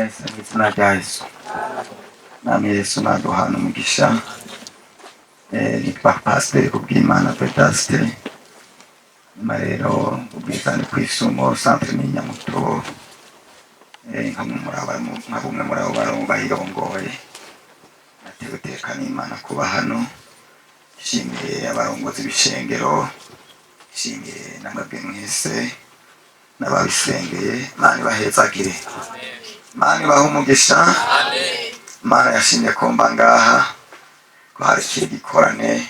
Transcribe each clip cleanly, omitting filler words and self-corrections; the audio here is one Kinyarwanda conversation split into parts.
Nahise izina rya Yesu. Nami Yesu naduhana umugisha. Nitwa Pasiteri Kubwimana Vedaste. Nyuma rero ubwizane kw'isumo centre ni Nyamuto. Nka bumwe muri abo bayirongoye. Natewe iteka n'Imana kuba hano. Nshimiye abarongozi b'ishengero. Nshimiye n'amabwe mwese n'ababisengeye. Imana ibahezagire. Imana ibahe umugisha. Imana yashimye ko mba ngaha ko hari ikindi gikorane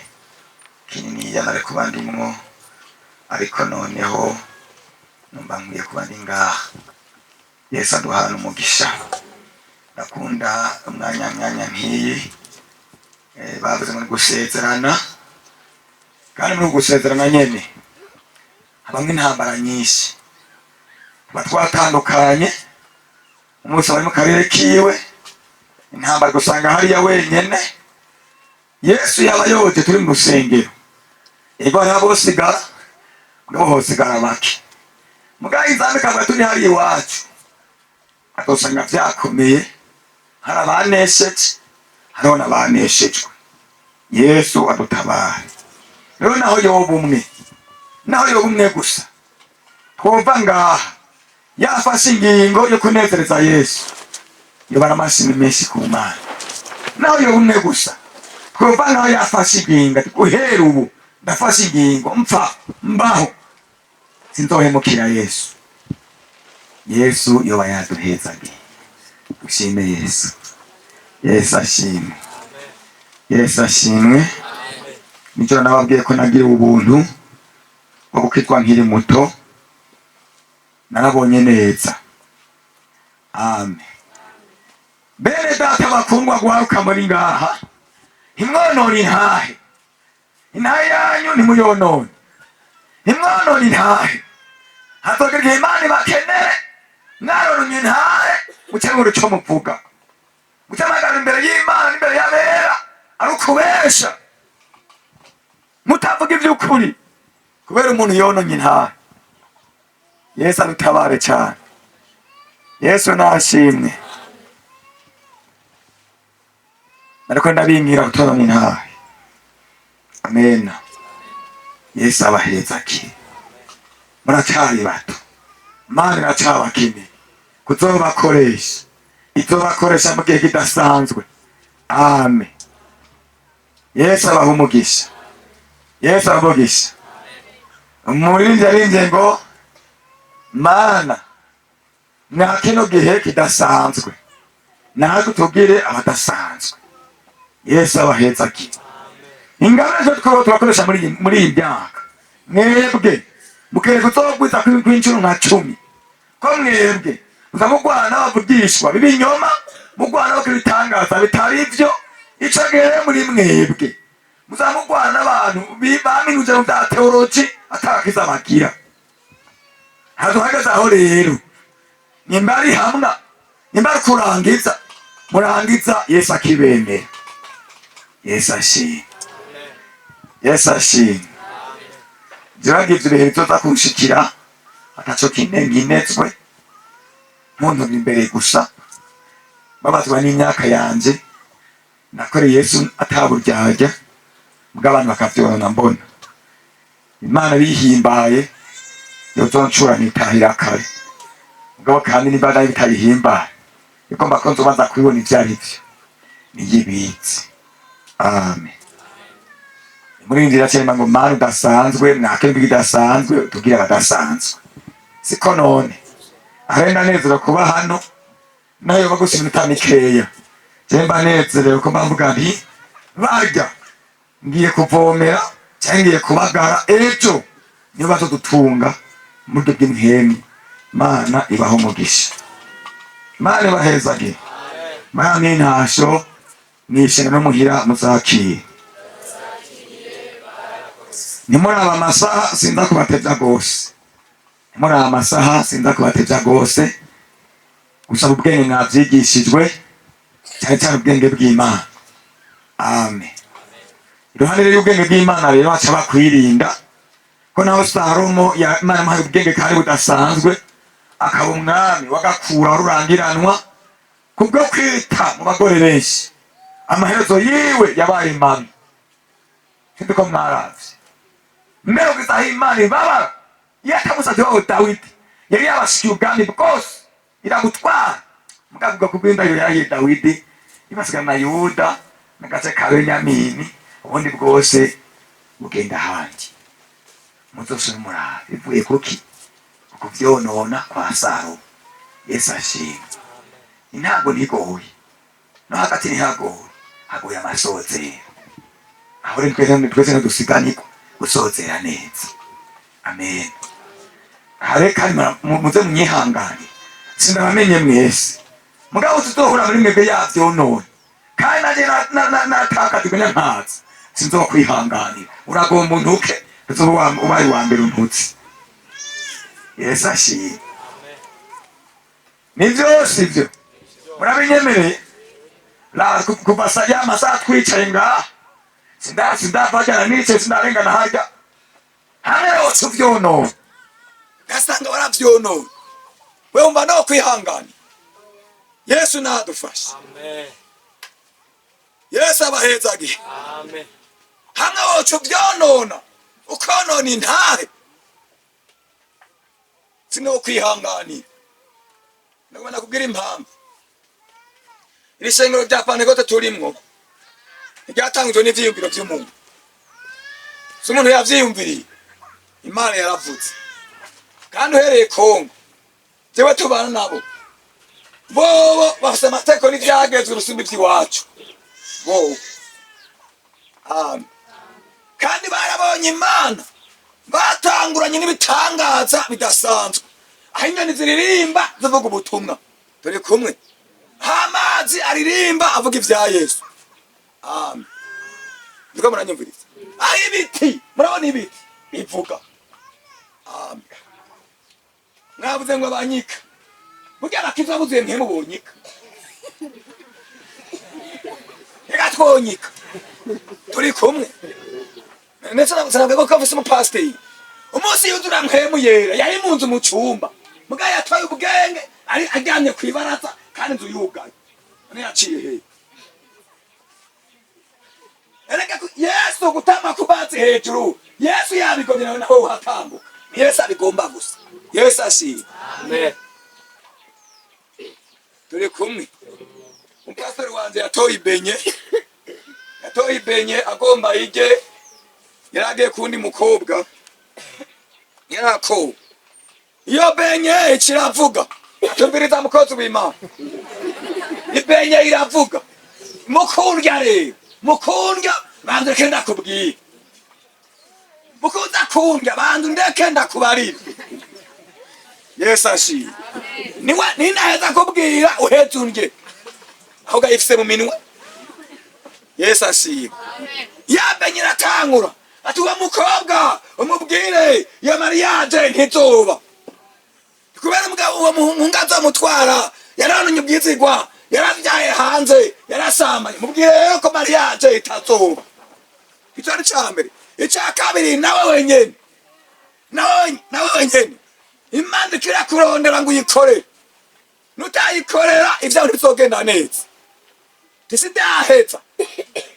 kinini nari kuba ndimwo, ariko noneho numva nkwiye kuba ndi ngaha. Yesu aduhana umugisha. Ndakunda umwanya nk'iyi. Bavuze ngo gusezerana, kandi muri gusezerana nyene habamwe intambara nyinshi. Tuba twatandukanye, umunsi bari mu karere kiwe, intambara gusanga hariya wenyene. Yesu yaba yote turi mu rusengero, ego hariho abosigara, mugabo hosigara bake. Mugabo inzambe kavuga turi hariya iwacu, atosanga vyakomeye, hari abanesheje, hariho n'abaneshejwe. Yesu adutabare. Rero naho yoba umwe gusa, twumva ngaha yafashe ingingo yo kunezereza Yesu, yobara amashimwe menshi ku Mana. Naho yoba umwe gusa, twumva ngaho yafashe ingingo, guhera ubu ndafashe ingingo, mpfa mbaho sinzohemukira Yesu. Yesu yoba yaduhezagiye. Dushime Yesu. Yesu ashimwe. Yesu ashimwe. Nico nababwiye ko nagira ubuntu bwo gukitwa nkiri muto, narabonye neza. Amen. Bene data bakundwa guharuka muri ngaha, ntimwonone intahe. Intahe yanyu ntimuyonone. Ntimwonone intahe. Hazogera igihe Imana ibakenere, mwarononye intahe, mukenure ico muvuga. Mutamagara imbere y'Imana, imbere y'abera, ari ukubesha. Mutavuga ivy'ukuri, kubera umuntu yononye intahe. Yesu adutabare cyane. Yesu nashimwe. Nariko ndabingira gutonona intahe. Amen. Yesu abahezagire. Muracyari bato. Imana iracabakeneye kuzobakoresha. Izobakoresha mu gihe kidasanzwe. Amen. Yesu abahe umugisha. Yesu abahe umugisha. Umuririmbyi yaririmbye ngo Mana mwa kino gihe kidasanzwe natwe tubwire abadasanzwe. Yesu abahezagire. Ingabire zo turakoresha muri iyi myaka, mwebwe mukwiye kuzogwiza kw'inshuro nka 10. Ko mwebwe muzamugwana n'abavugishwa b'ibinyoma, mugwana bak'ibitangaza bitari ivyo, ico gihe muri mwebwe muzamugwana n'abantu baminuje mu bya teologi atarakiza bagira. Haduhagaze aho rero, nimba ari hamna, nimba ari kurangiza, murangiza Yesu akibemera. Yesu ashimwe. Yesu ashimwe. Jiragize ibihe bitoza kunshikira, ataco kinezwe, muntu imbere gusa, babatwa n'imyaka yanje, nakore Yesu ataburyarya, bw'abantu bakavyibona mbona. Imana bihimbaye, yozoncura nitahira kare. Mugabo kandi niba nayo bitayihimbaye, igomba ko nzobanza kubibona ivyo ari vyo. Niyibitse. Amen. Muri inzira cyane ngo Mana udasanzwe, nakembi kidasanzwe, tugira abadasanzwe. Siko none. Arenda nezero kuba hano, nayo bagushimira tamikeya. Jemba nezero ko mbavuga nti barya ngiye kuvomera, cyangiye kubagara ejo niyo bazodutunga mu buryo bw'imhemi. Mana ibaho umugisha. Mana ibahezagire. Mana nintasho nishene no muhira muzakire. Nimuraba amasaha sinza kubatevya gose. Nimuraba amasaha sinza kubatevya gose. Gusa ubwenge mwavyigishijwe, cyane cyane ubwenge bw'Imana. Amen. Iruhande y'ubwenge bw'Imana rero aca bakwirinda ko naho Salomo Imana muhaye ubwenge kandi budasanzwe, akaba umwami wagakura rurangiranwa, kubwo kwita mu bagore benshi amaherezo yiwe yabaye mabi. Sindi ko mwaravye mbere ugizaho Imana ibabara yatamusavye wawe Dawidi yari yabashikiye ubwami bwose iragutwara mugavuga ku bw'indahiro yahiye Dawidi ibasigana na Yuda n'agace ka Benyamini ubundi bwose bugenda ahandi. Muzosubire murabe bivuye kuki? Ku vyonona kwa Salomo. Yesu ashimwe. Intago ntigoye no hagati ntihagoye, hagoye amasozera. Aho rero twese ntidusiganirwa gusozera neza. Amen. Hare kandi muze munyihangane sindabamenye mwese mugabo tuzohura muri mwebwe yavyonona kandi nanje natakajwe ntazi sinzokwihanganira. Uragomba untuke uzoba ubaye wa mbere untutse. Yesu ashimwe. Ni vyose ivyo murabinyemereye kuva ya masaha twicaye ngaha sindavajana nice sindarengana harya hamwe yose uvyonona gasanga waravyonona we umva no kwihangana. Yesu nadufashe. Amen. Yesu abahezage. Amen. Hamwe wocu uvyonona ukonona intahe sino kwihanganira. Ndabona kubwira impamvu iri shengero rya Pantekote turimwo ryatangijwe n'ivyiyumviro vy'umuntu. Si umuntu yavyiyumviriye, Imana yaravuze. Kandi uhereye Kongo jewe tubana nabo bobo bafise amategeko n'ivyagezwe urusumba ivy'iwacu bobo. Kandi barabonye Imana batanguranye n'ibitangaza bidasanzwe. Aho inyoni ziririmba zivuga ubutumwa turi kumwe, amazi aririmba avuga ivya Yesu. Amen. Ndiko muranyumviriza. Aho ibiti murabona ibiti bivuga. Amen. Mwavuze ngo banyika burya bakizwa buzuye mwe mubonyika reka twonyika turi kumwe. Ndetse navuga ko afise umupasiteri umunsi yuzura mpemu yera yari mu nzu mu cumba mugabo yatwaye ubwenge ari aryamye kwibaraza kandi inzu yugaye none yaciye he. Erega Yesu gutama kubatse hejuru Yesu yabigomye nawe naho uhatambuka. Yesu abigomba gusa. Yesu ashimwe. Amen. Turi kumwe. Umupasiteri wanje yatoye ibenye agomba ije yaragiye kundi mukobwa yarako iyo benye ikiravuga tumviriza mukozi w'Imana. Ibenye iravuga mukundya rero mukundya banze kenda kubwira mukuza kundya banze ndeke ndakubarira. Yesu ashimwe. Ninaheza kubwira uhetse undye aho gayifise mu minwe. Yesu ashimwe. Yabenye iratangura ati uwo mukobwa umubwire iyo mariage ntizoba kubera mugabo uwo muhungu azamutwara yaranonye ubwizigwa yaravyaye hanze yarasambanye mubwire rero ko mariage itazoba. Icyo ari cambere. Icya kabiri nawe wenyene Imana ikira kurondera ngo uyikore nutayikorera ivyo ntibizogenda neza. Tisidaheza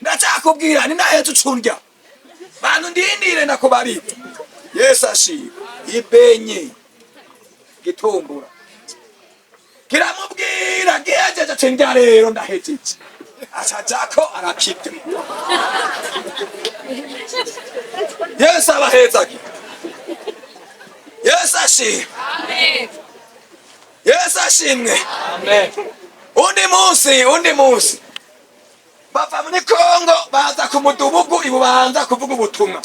ndacakubwira ni naheza ucundya bantu ndindire nakubarira. Yesu ashimwe. Ibenye gitumbura kiramubwira gihejeje ati ndya rero ndahejeje acajako arakibye. Yesu abahezage. Yesu ashimwe. Amen. Yesu ashimwe. Amen. Undi munsi bava muri Kongo baza ku mudugudu ibubanza kuvuga ubutumwa.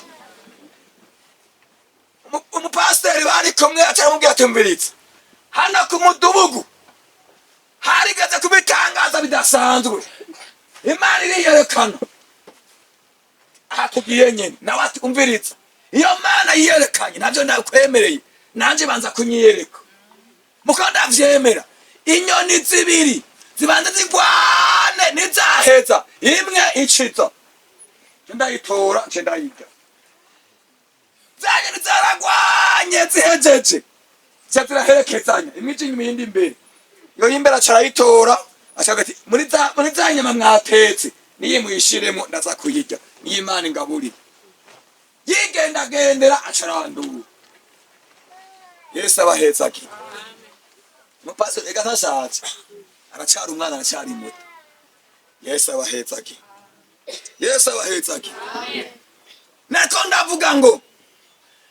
Umupasiteri bari kumwe atamubwira tumbiritse hano ku mudugudu harigeze kubitangaza bidasanzwe. Imana iriyerekana akubwiye nyene nawe ati umviritse iyo Mana yiyerekanye navyo nakwemereye nanje banza kunyiyereka muko ndavyemera. Inyoni zibiri zibanza zigwane nizaheza imwe iciza ndayitora ndayirya zanye zaragwanye zihejeje ziraherekezanya imwe ije imindi imbere yo imbere acarayitora ashaka ati muri za nyama mwatetse niye mwishiremo ndaza kuyirya niye Imana ingaburi yigendagendera acarandura. Yesu abaheza ki mupasiteri ega ntashatse aracyari umwana aracyari muto. Yesu abaheza ki Yesu abaheza ki nako ndavuga ngo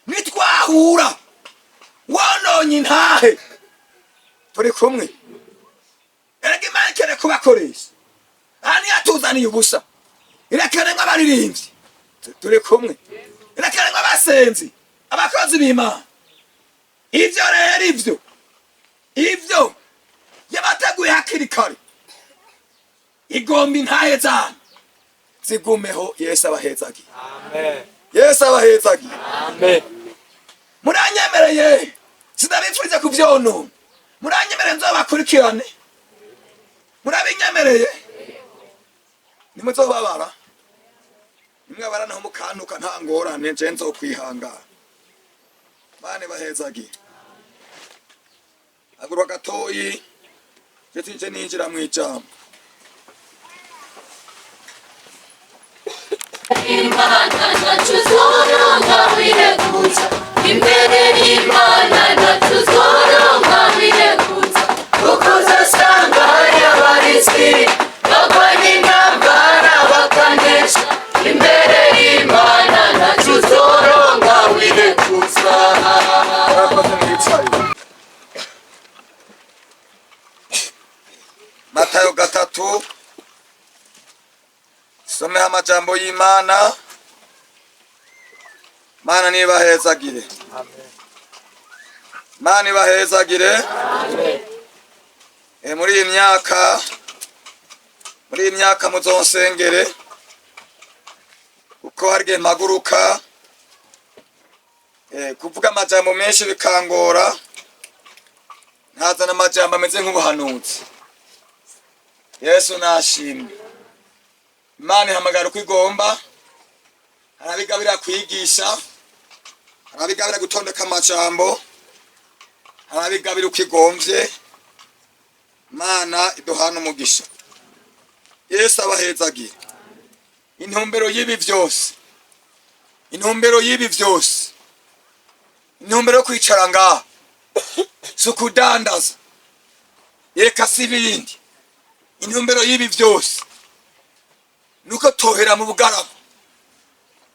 nitwahura wononye intahe turi kumwe. Erega Imana ikene kubakoresha ani yatuzaniye ubusa irekene nk'abaririmbyi turi kumwe, irekene nk'abasenzi abakozi b'Imana. Ivyo rero ivyo yabateguye hakiri kare igomba intahe zanyu zigumeho. Yesu abahezagi. Amen. Yesu abahezagi. Amen. Muranyemereye sindabifurize kuvyonona, muranyemereye nzobakurikirane, murabinyemereye nimuzobabara nimwabara naho mukantuka nta ngorane nje nzokwihangana. Bane bahezagi agurwa gatoyi nje ninjira mwijambo. Imana nachuzoronga wireguza imbere y'Imana nachuzoronga wireguza ukuza sanga y'abarisi bagwanye intambara bakanesha imbere y'Imana nachuzoronga wireguza. Matayo 3 someho amajambo y'Imana. Mana nibahezagire. Amen. Mana nibahezagire. Amen. Muri iyi myaka muzonsengere uko harige maguruka kuvuga amajambo menshi bikangora, ntazana amajambo ameze nk'ubuhanuzi. Yesu nashimwe. Imana ihamagara uko igomba, harabigabira kwigisha, harabigabira gutondeka amajambo, harabigabira uko igomvye. Imana iduhana umugisha. Yesu abahezagire. Intumbero y'ibi vyose, intumbero yo kwicara ngaha sukudandaza yeka sibindi. Intumbero y'ibi vyose nuko tohera mu bugarama,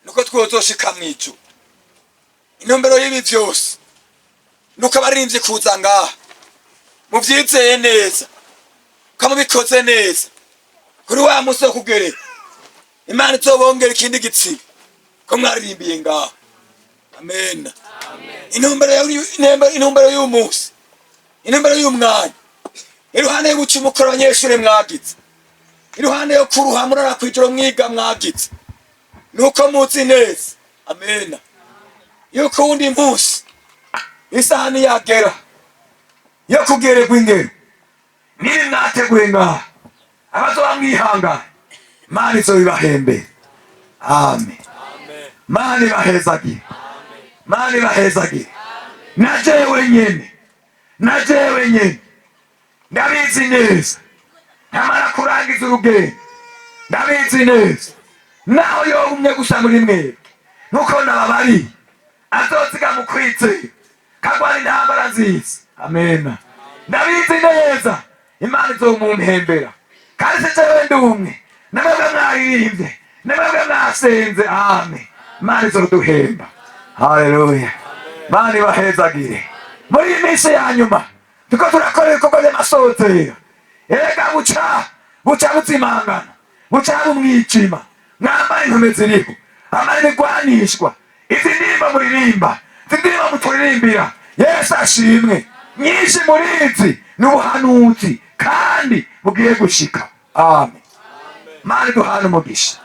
nuko twozoshika mwicu. Intumbero y'ibi vyose nuko abarinzi kuza ngaha muvyizeye neza, kamubikoze neza, kuri wa musi wo kugereka Imana izobongera ikindi gitsibo ko mwaririmbiye ngaha. Amen. Intumbero y'umunsi, intumbero y'umwanya, iruhande yo guca umukoro abanyeshure mwagize, iruhande yo kuruha murara kwijoro mwiga mwagize, nuko muzi neza. Amen. Yuko undi munsi isahani yagera yo kugererwa ingero nibi mwateguye ngaha abazoba mwihangana, Imana izobibahembera. Amen. Imana ibahezagire. Imana ibahezagire. Na jewe nyene ndabizi neza namara kurangiza urugendo, ndabizi neza naho yogumye gusa muri mwebwe nuko nababari azoziga mu kwizera kagwana intambara nziza. Amen. Ndabizi neza Imana izomumuhembera kandi se jewe ndumwe namwebwe mwaririmbye, namwebwe mwasenze. Amen. Imana izoduhemba. Haleluya. Imana ibahezagire. Muri iyi minsi ya nyuma tuko turakora ibikorwa by'amasozera. Erega buca buzimangana, buca bumwijima, mwambaye intume ziriho, amara ibigwanishwa. Izi ndirimbo muririmba, izi ndirimbo muturirimbira, Yesu ashimwe, nyinshi murizi n'ubuhanuzi kandi bugiye gushika. Amen. Imana iduhana umugisha.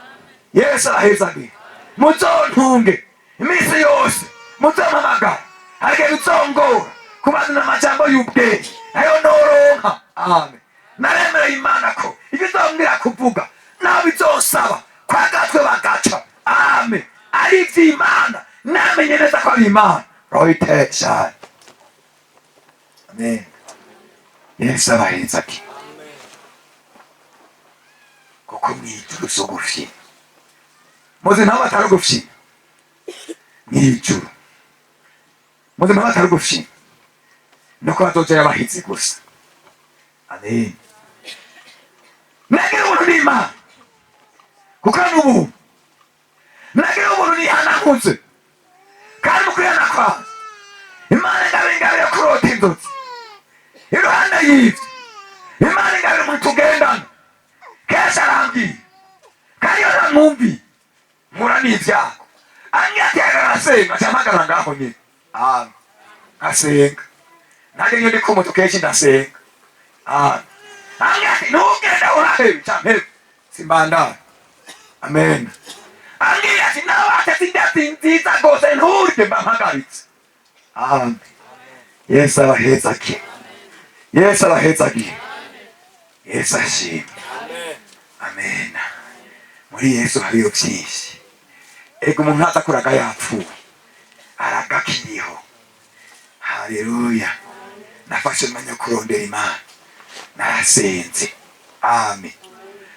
Yesu arahezagire. Muzontunge iminsi yose, muzompamagara harige bizongora kubazana amajambo y'ubwenge nayo noronka. Amen. Naremereye Imana ko ibizombwira kuvuga naho bizosaba kwa gatwe bagaca. Amen. Ari ivy'Imana namenye neza ko ari Imana. Roitesha. Amen. Yesu abahezagire. mwijuru zo gufyina. Muzi mpamvu atari gufyina mwijuru, muzi mpamvu atari gufyina nuko bazoja yabahizi gusa. Amen. Nagira ubuntu n'Imana kuko ari ubu, nagira ubuntu n'ihanaguze kandi mukwihana kwawe Imana ingabire kurota inzozi. Iruhande y'ivyo Imana ingabire muri tugendana kenshi arambwiye kandi iyo namwumviye mpura n'ivyago ambwira ati arasenga acampagara ngaho nyene ngasenga nanjye iyo ndi ku moto kenshi ndasenga ambwira ati ntugenda urahebe campebe simbandana. Amen. Ambwira ati nawe ateze indavyi nziza rwose nturye mba mpagaritse. Amen. Yesu abahezagire, Yesu abahezagire, Yesu ashimwe. Amen. Muri Yesu hariyo byinshi. Ego umuntu ntaza kuraga yapfuye aragakiriho. Haleluya. Nafashe umwanya kurondera Imana, narasenze. Amen.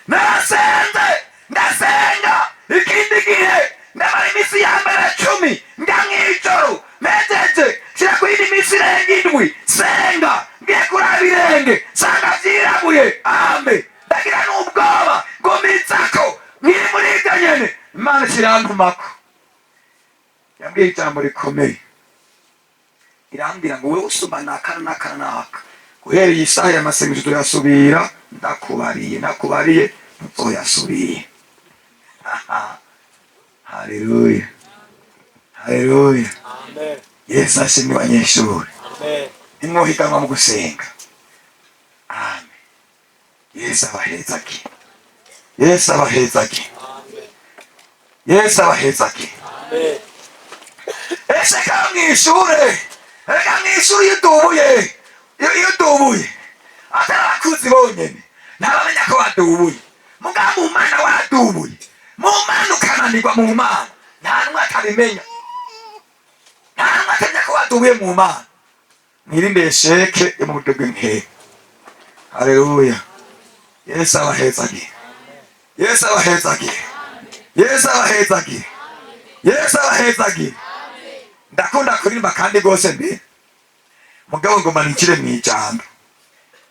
Narasenze ndasenga ikindi gihe ndamara imisi ya mbere 10 njya mw'ijoro mejeje shira kuyindi imisi irenga 7 senga ngiye kuraba irenge sanga vyirabuye. Amen. Ndagira n'ubwoba ngumizako nkiri muri ivyo nyene Imana irantumako yambwiye ijambo rikomeye, irambwira ngo wewe usoma nakana nakana naka guhereye isaha y'amasengesho tuyasubira ndakubariye ntuzoyasubire. Haleluya, haleluya. Amen. Yesu ashimwe banyeshuri. Amen. Nimwohiganwa mu gusenga. Amen. Yesu abahezagire, Yesu abahezagire, Yesu abahezagire. Amen. Ese kamwishure, kamwishure iyo udubuye atari abakuzi bonyene ntabamenya ko wadubuye, mugabo mu Mana wadubuye, mu Mana ukananirwa mu Mana nta numwe atabimenya, nta numwe atamenya ko wadubuye mu Mana. Mwirinde sheke yo mu buryo bw'intego. Haleluya. Yesu abahezagire, Yesu abahezagire, Yesu abahezagire, Yesu abahezagire. Ndakunda kurimba kandi gose mbe mugabo ngoma nikire mwijambo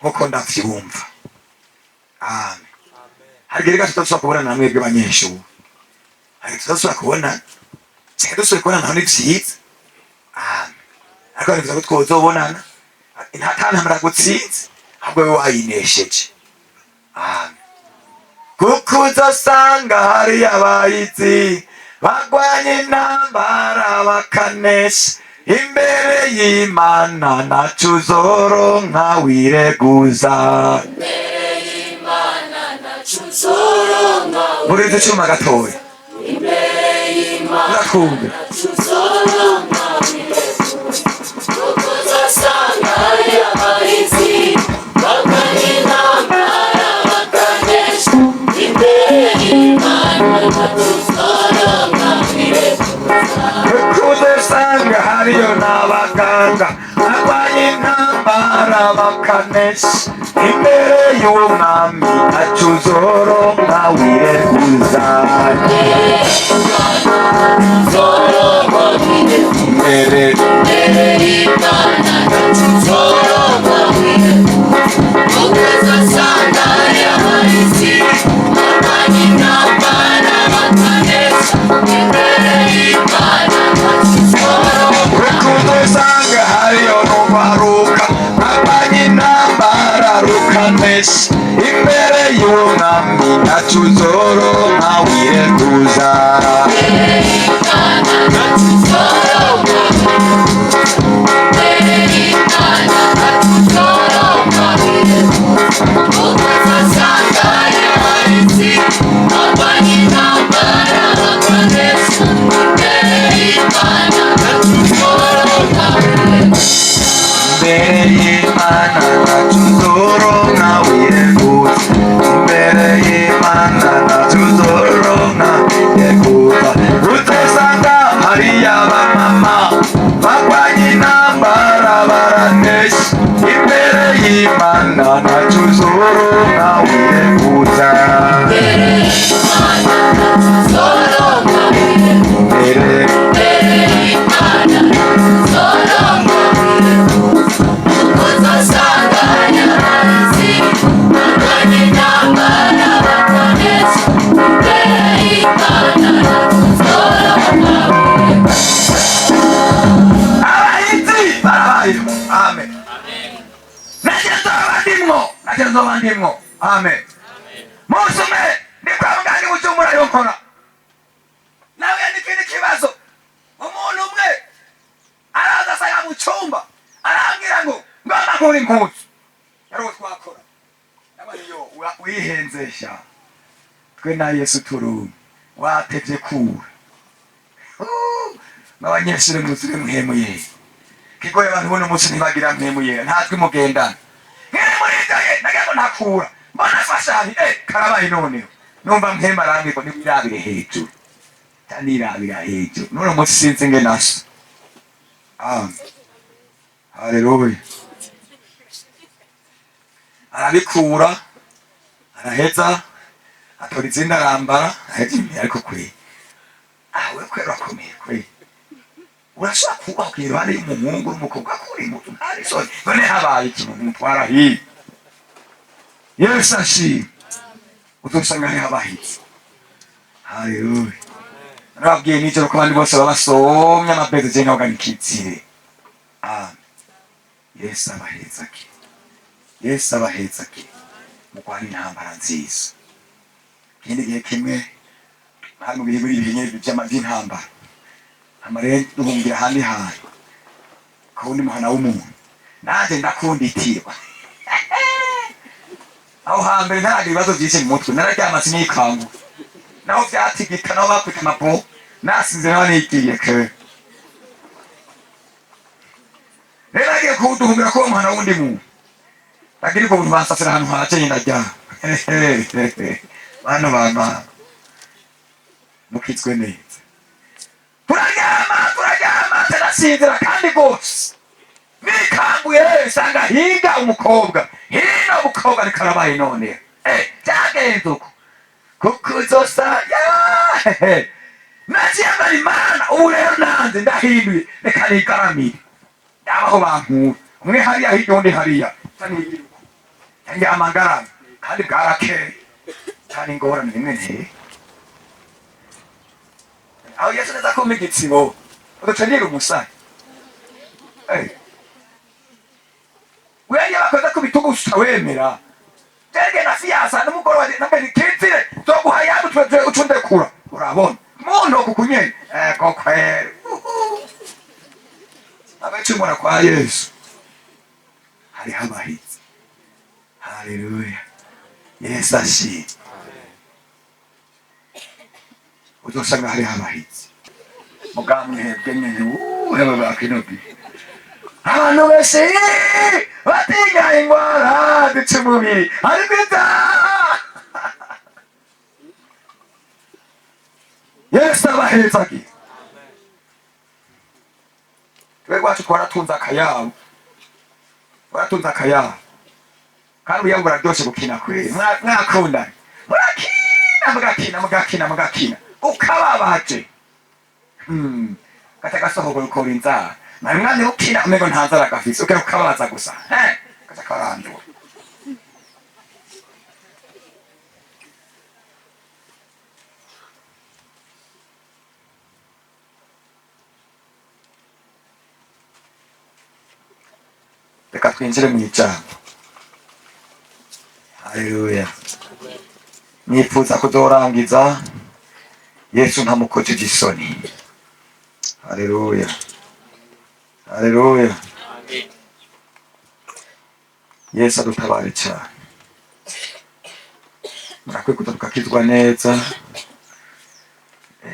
nkuko ndavyumva. Amen. Harigere tutashobora kubona namwe bwe banyeshuri, hari tutashobora kubona cyeduswe kubona nta n'ivyiza. Amen. Ariko nifuza ko twozobonana ntatana muragutsinze ahubwo wewe wayinesheje. Amen. Kuko uzasanga hari abahizi bagwanye intambara bakanesha, imbere y'Imana ntaco uzoronka wireguza. Imbere y'Imana ntaco uzoronka Murizi icuma gatoya. Imbere y'Imana ntaco uzoronka wireguza. Kuko uzasanga hari abahizi bagwanye intambara bakanesha, imbere y'Imana ntaco uzoronka wireguza. Kuko uzasanga hariyo n'abaganga bagwanye intambara bakanesha, imbere y'Umwami ntaco uzoronka wireguza. Imbere y'Imana ntaco uzoronka wireguza. Kuko uzasanga hari abahizi bagwanye intambara bakanesha, imbere y'Imana ntaco uzoronka. kuko uzasanga hariyo n'urwaruka bagwanye intambara rukanesha, imbere y'Umwami ntaco uzoronka wireguza. Imbere y'Imana ntaco uzoronka wireguza. Imbere y'Imana ntaco uzoronka wireguza. Uzasanga hariyo abamama bagwanye ndimwo. Amen. Musume ni kwa muganga Bujumbura yonkora. Nawe n'ikindi kibazo. Umuntu umwe araza asanga mu cyumba arambwira ngo ngomba nkora impuzu. Yaro twakora. Nabariyo wihenzesha. Twe na Yesu turu watevye kura. N'abanyeshuri musire muhemuye. Kigoye abantu bono musi ntibagira muhemuye. Ntatwe mugendana. Ngere muri daye nagabo nakura. Mbona fashani karabaye noneho. Numva mpema ramwe ko nibirabire hejuru. Tanirabira hejuru. None musi sinzi nge naso. Haleluya. Arabikura. Araheza. Atora izindi arambara. Ahejimye ariko kwe. We kwera komeye kwe. Urashaka kuba kwirwanda y'umuhungu n'umukobwa kuri mutu ntari soni. None habaye ikintu mutwara hiye. Yesu ashimwe. Utosanga hari habahitse. Haleluya. Nababwiye n'icyo ko abandi bose babasomye amabezi je nkavuga nikitsire. Yesu abaheza ki. Yesu abaheza ki. Mukwana intambara nziza. Kindi gihe kimwe hari mu bihe biri by'intambara. Amare duhungira handi hayi. Kundi muhana w'umuntu. Naje ndakunditirwa. Aho hambere naragira ibibazo byinshi mu mutwe. Nararyama sinikangu. Naho byatigita naho bakwita amapo. Nasinze naho nigiye ke. Naragiye kuduhungira ko muhana wundi muntu. Bagiri ko bansasira ahantu haje ndajya. Bana. Mukitswe neza. Turaryama turasinzira kandi gose. Nikanguye sanga hinga umukobwa. Hino umukobwa ni karabaye none. Byagenze uko. Kukuzosa ya. Nacyamba Imana ubu rero nanze ndahinduye. Reka nikaramire. Yabaho bankura. Umwe hariya hirya undi hariya. Tani yanjye amangara kandi bwarakeye. Tani ngorane nimwe nte. Aho Yesu neza ko migitsibo. Uducengera umusaya. Wewe bakoze ko bitugu utawemera. Tege na fiasa n'umugoro wa nambe kitire to guhayabu ucunde kura. Urabona. Muntu kukunye. Kokwe. Abacumura kwa Yesu. Hari habahitse. Haleluya. Yesu ashimwe. Udosanga hari habahitse. Mugamwe hebwenye uwe bakinobi. Abantu bese batinya ingwara duce mubiri ari kwita. Yesu abaheza ki. Twe gwacu twaratunza akayabo. Waratunza akayabo. Kandi uyangu radoshe gukina kwe. Mwakunda. Mugakina. Ukababaje. Kataka soho gukora inzara. Namwe ukina umego ntanzara gafise ukera ukabaza gusa. Katakarandu. Reka twinjire mu ijambo. Haleluya. Nifuza kuzorangiza Yesu ntamukojeje isoni. Haleluya. Haleluya. Amen. Yesu adutabare cyane. Murakwiye kutukakizwa neza.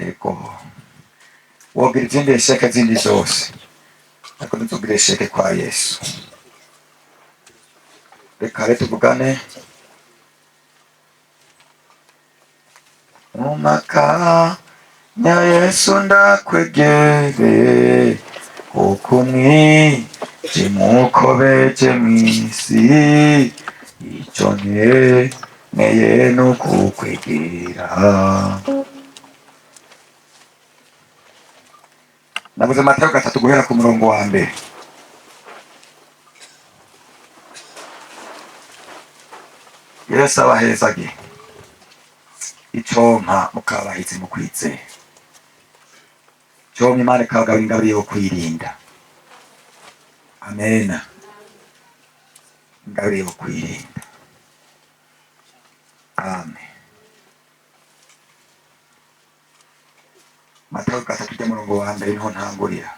Ego. Wogira izindi sheke zindi zose. Ariko ntitugire sheke kwa Yesu. Reka tuvugane. Umaka nya Yesu ndakwegere ukumwi jimukobeje mwisi icyo neye nukukwegera. Navuze Matayo 3 guhera ku murongo wa mbere. Yesu abahezage icompa mukabahitse mukwitse. Cyo Imana ikabagabira ingabire yo kwirinda. Amen. Ingabire yo kwirinda. amen. Matayo 3:1 niho ntangurira.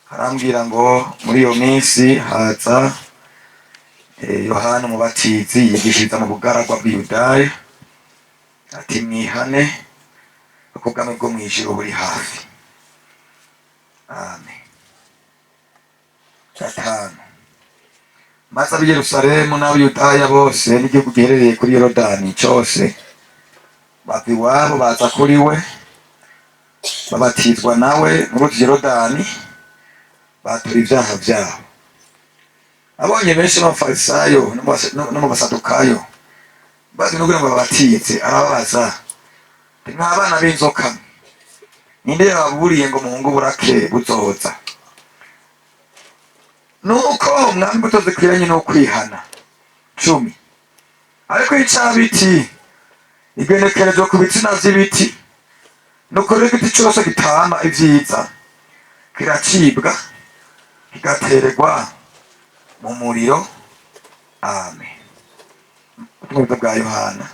Harambwira ngo muri iyo minsi haza Yohana Umubatizi yigishiriza mu bugaragwa bw'Iyudaya, ati mwihane kuko ubwami bwo mw'ijuru buri hafi. Amen. 5. Maze ab'i Yerusalemu n'ab'Iyudaya bose n'igihugu giherereye kuri Yorodani cyose bava iwabo baza kuri we, babatizwa nawe muri utu Yorodani, batura ibyaha byabo. Abonye benshi b'abafarisayo no mu basadukayo bazi no kugira ngo babatize, arababaza ati mwa bana b'inzoka, ninde yababuriye ngo muhungu burake buzoza? Nuko mwami imbuto zikwiranye no kwihana. 10. Ariko icabiti igenekerezo ku bitsina vy'ibiti, nuko rero igiti cose gitama ivyiza kiracibwa kigatererwa mu muriro. Amen. Ubutumwa bwa Yohana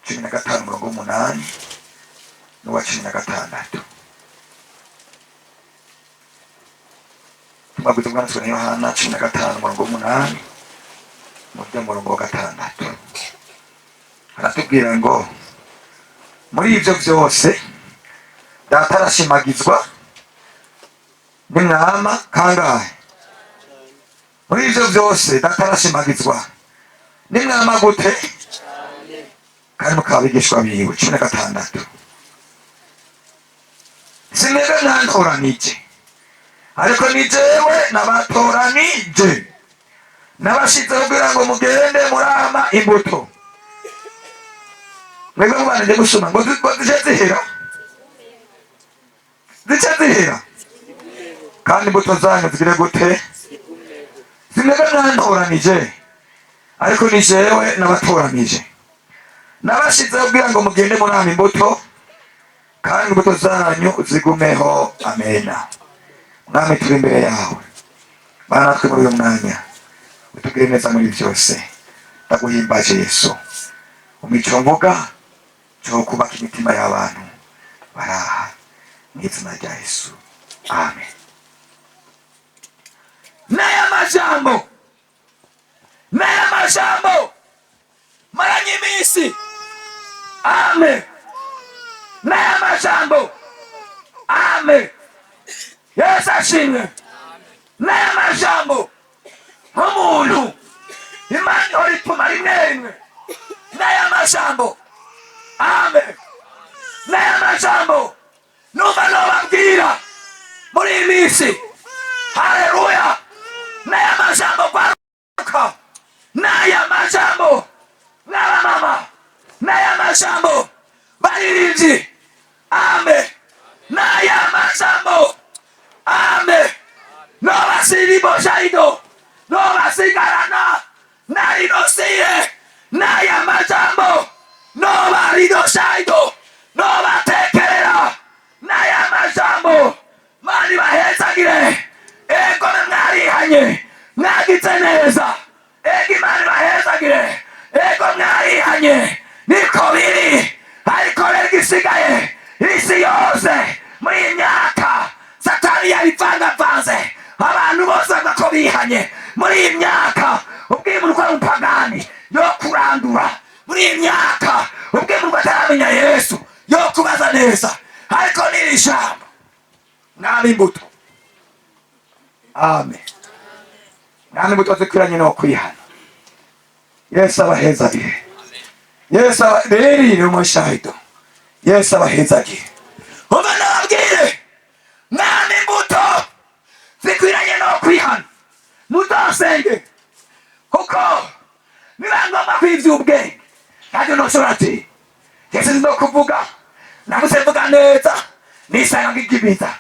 15:8 n'uwa 16. Ubutumwa bwanditswe na Yohana 15:8 n'umurongo wa 6. Aratubwira ngo muri ibyo byose data arashimagizwa n'umwama kangahe? Muri ibyo byose data arashimagizwa n'umwama gute? Kandi mukaba abigishwa biwe. 16. Sinebe nantoranije, ariko ni jewe nabatoranije, nabashizeho kugira ngo mugende murama imbuto. Mwebwe mubanije gusoma ngo zice zihera kandi imbuto zanyu zigire gute? Sinebe nantoranije, ariko ni jewe nabatoranije, nabashizeho kugira ngo mugende murama imbuto kandi imbuto zanyu zigumeho. Amena. Mwami turi imbere yawe, bana natwe muri uyu mwanya utugire neza muri byose. Ndaguhimbaje Yesu, umico mvuga cyo kubaka imitima y'abantu baraha mu izina rya Yesu. Amen. N'aya majambo maranye iminsi. Amen. N'aya majambo. Amen. Yesu ashimwe. N'aya majambo nk'umuntu Imana ihora ituma rimwe. N'aya majambo. Amen. N'aya majambo numva nobabwira muri iyi minsi. Haleluya. N'aya majambo kwaruka. N'aya majambo n'abamama. N'aya majambo baririmbyi. Amen. N'aya majambo. Amen. No basiribo shaido, no basigarana, na inosiye, na ya majambo, no barido shaido, no batekerera, na ya majambo, mani bahezagire, ego mwarihanye, mwagize neza, egi mani bahezagire, ego mwarihanye, niko biri, ariko regisigaye, isi yose, muri myaka, Satani yarivangavanze abantu bose bako bihanye muri iyi myaka. Ubwimurwa n'umupagani yo kurandura muri iyi myaka. Ubwimurwa ataramenya Yesu yo kubaza neza, ariko n'iri jambo mwami imbuto. Amen. Mwami imbuto zikwiranye no kwihana. Yesu abahezagire. Yesu abahezagire umushahido. Yesu abahezagire. Umva nababwire, mwami imbuto zikwiranye no kwihana. Mutosenge kuko niba ngomba kwivya ubwenge ntabyo noshobora ati Yesu no kuvuga nagusevuga neza nisanga ngigibiza.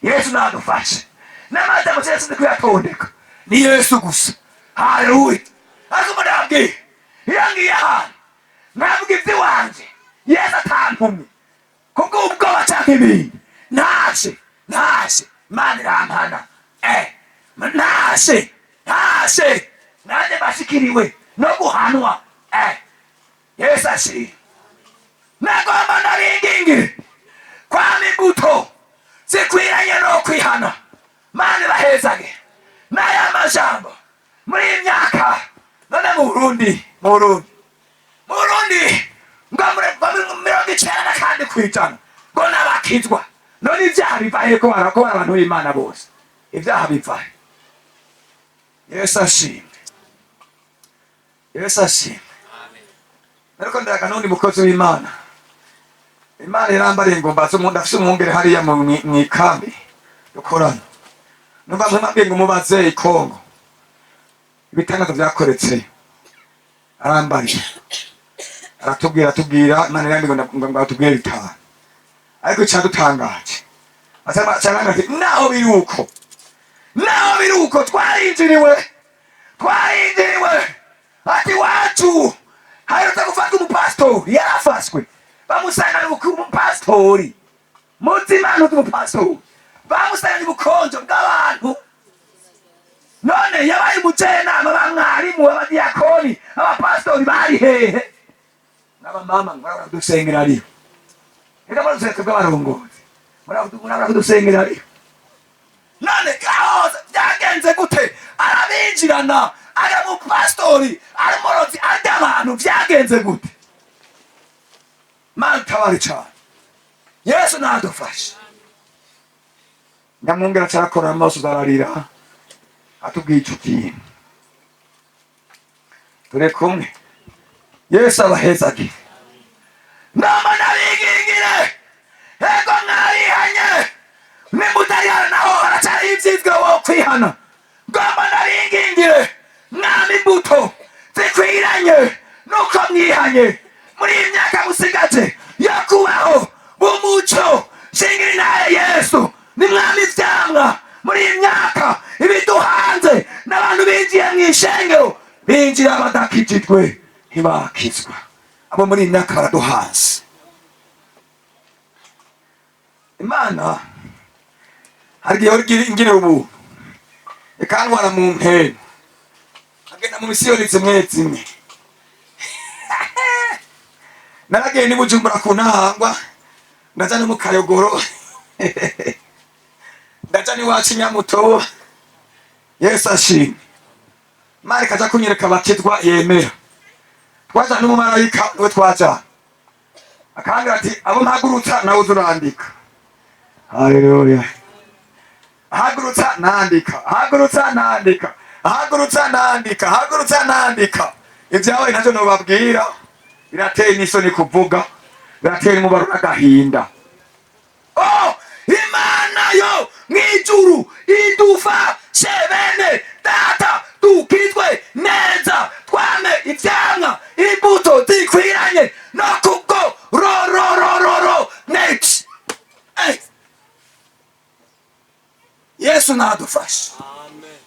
Yesu nadufashe n'amaze mu Yesu ndikuyatondeka ni Yesu gusa. Haleluya. Azuma ndabwiye yangiye hano navuga ivy'iwanje Yesu atantumye kuko ubwoba canke ibindi nashe Imana irampana. Nashe nanje bashikiriwe no guhanwa Yesu ashimwe. Nagomba ndabinginge kwama imbuto zikwiranye no kwihana. Mana ibahezage n'aya majambo muri iyi myaka none mu Burundi ngo mirongo icenda kandi kwijana ngo n'abakizwa. None ibyaha biva he ko barakora abantu b'Imana bose? Ibyaha biva he? Yesu ashimwe. Yesu ashimwe. Nariko ndaga n'undi mukozi w'Imana. Imana irambariye ngo mbaze umuntu afise umwungere hariya mu ikambi dukorana. Numva mwambwiye ngo mubaze Ikongo ibitangazo vyakoretse. Arambariye aratubwira Imana irambwiye ngo atubwire bitanu. Ariko cyadutangaje asanga ati naho biri uko twarinjiriwe ati wacu haheruka gufatwa umupasitori yarafashwe bamusangana umupasitori muzima n'umupasitori bamusangana ubukonjo bw'abantu. None yabaye umujenama bamwarimu abadiyakoni abapasitori bari hehe? N'abamama baradusengera ariyo. Ega baruseka bw'abarongozi murabura kudusengera ariyo. None gahoza byagenze gute? Arabinjirana ari umupasitori ari umurozi arya abantu byagenze gute? Mana tabari cyane. Yesu nadufashe. Nyamwongera carakora amaso zararira atubwiye icyo kintu. Turi kumwe. Yesu abahezagire. Nama nabigingire ego mwarihanye nimutariana naho haracari ivyizwe wo kwihana. Ngomba nabigingire mwami imbuto zikwiranye nuko mwihanye muri iyi myaka musigaje yo kubaho bumuco shingiri naye Yesu ni mwami ivyamwa muri iyi myaka ibiduhanze n'abantu binjiye mw'ishengero binjira badakijijwe ntibakizwa. Abo muri iyi myaka baraduhanze. Imana hari igihe ngira ubu ikantwara mu mpera agenda mu misiyoni zimwe naragiye ni Bujumbura ku Ntahangwa ndaja no mu Kayogoro ndaja ni wacu Nyamutobo. Yesu ashimwe. Mari kaja kunyereka abakizwa yemera. Twaja n'umumarayika niwe twaja akambwira ati abo mpagurutsa nawe uzurandika. Haleluya. Hagurutsa nandika. Ibyawe ntacyo nobabwira birateye n'isoni kuvuga birateye umubaro n'agahinda. Oh, Imana yo mw'ijuru idufashe bene data dukizwe neza twame ivyamwa imbuto zikwiranye no kubwo ro next. Yesu nadufashe. Amen.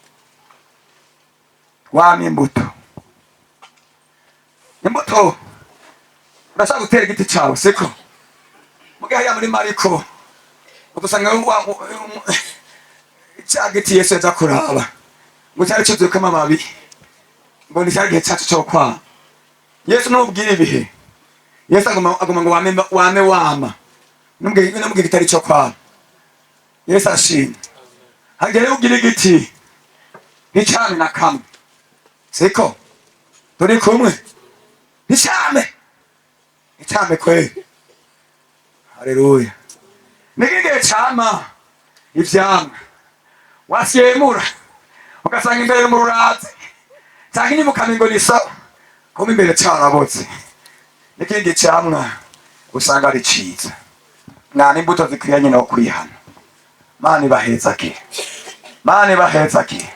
Twame imbuto urashaka gutera igiti cawe siko mugihe hariya muri Mariko udusanga cya giti Yesu yaza kuraba ngo cyari cyuzuyeko amababi ngo ni cya gihe cyacu cyo kwama. Yesu nubwira ibihe Yesu aguma ngo wame nubwira kitari cyo kwama. Yesu ashimwe. Hagere ugira igiti nticame na kamwe siko turi kumwe nticame kweli. Haleluya. Nigihe cama ivyamwa wasyemura ugasanga imbere mu rurazi cyangwa inyuma ukamenya ni sawa kuma imbere carabotse. Nikindi camwa usanga ari ciza. Mwana imbuto zikwiranye no kwihana. Mana ibahezagire. Mana ibahezagire.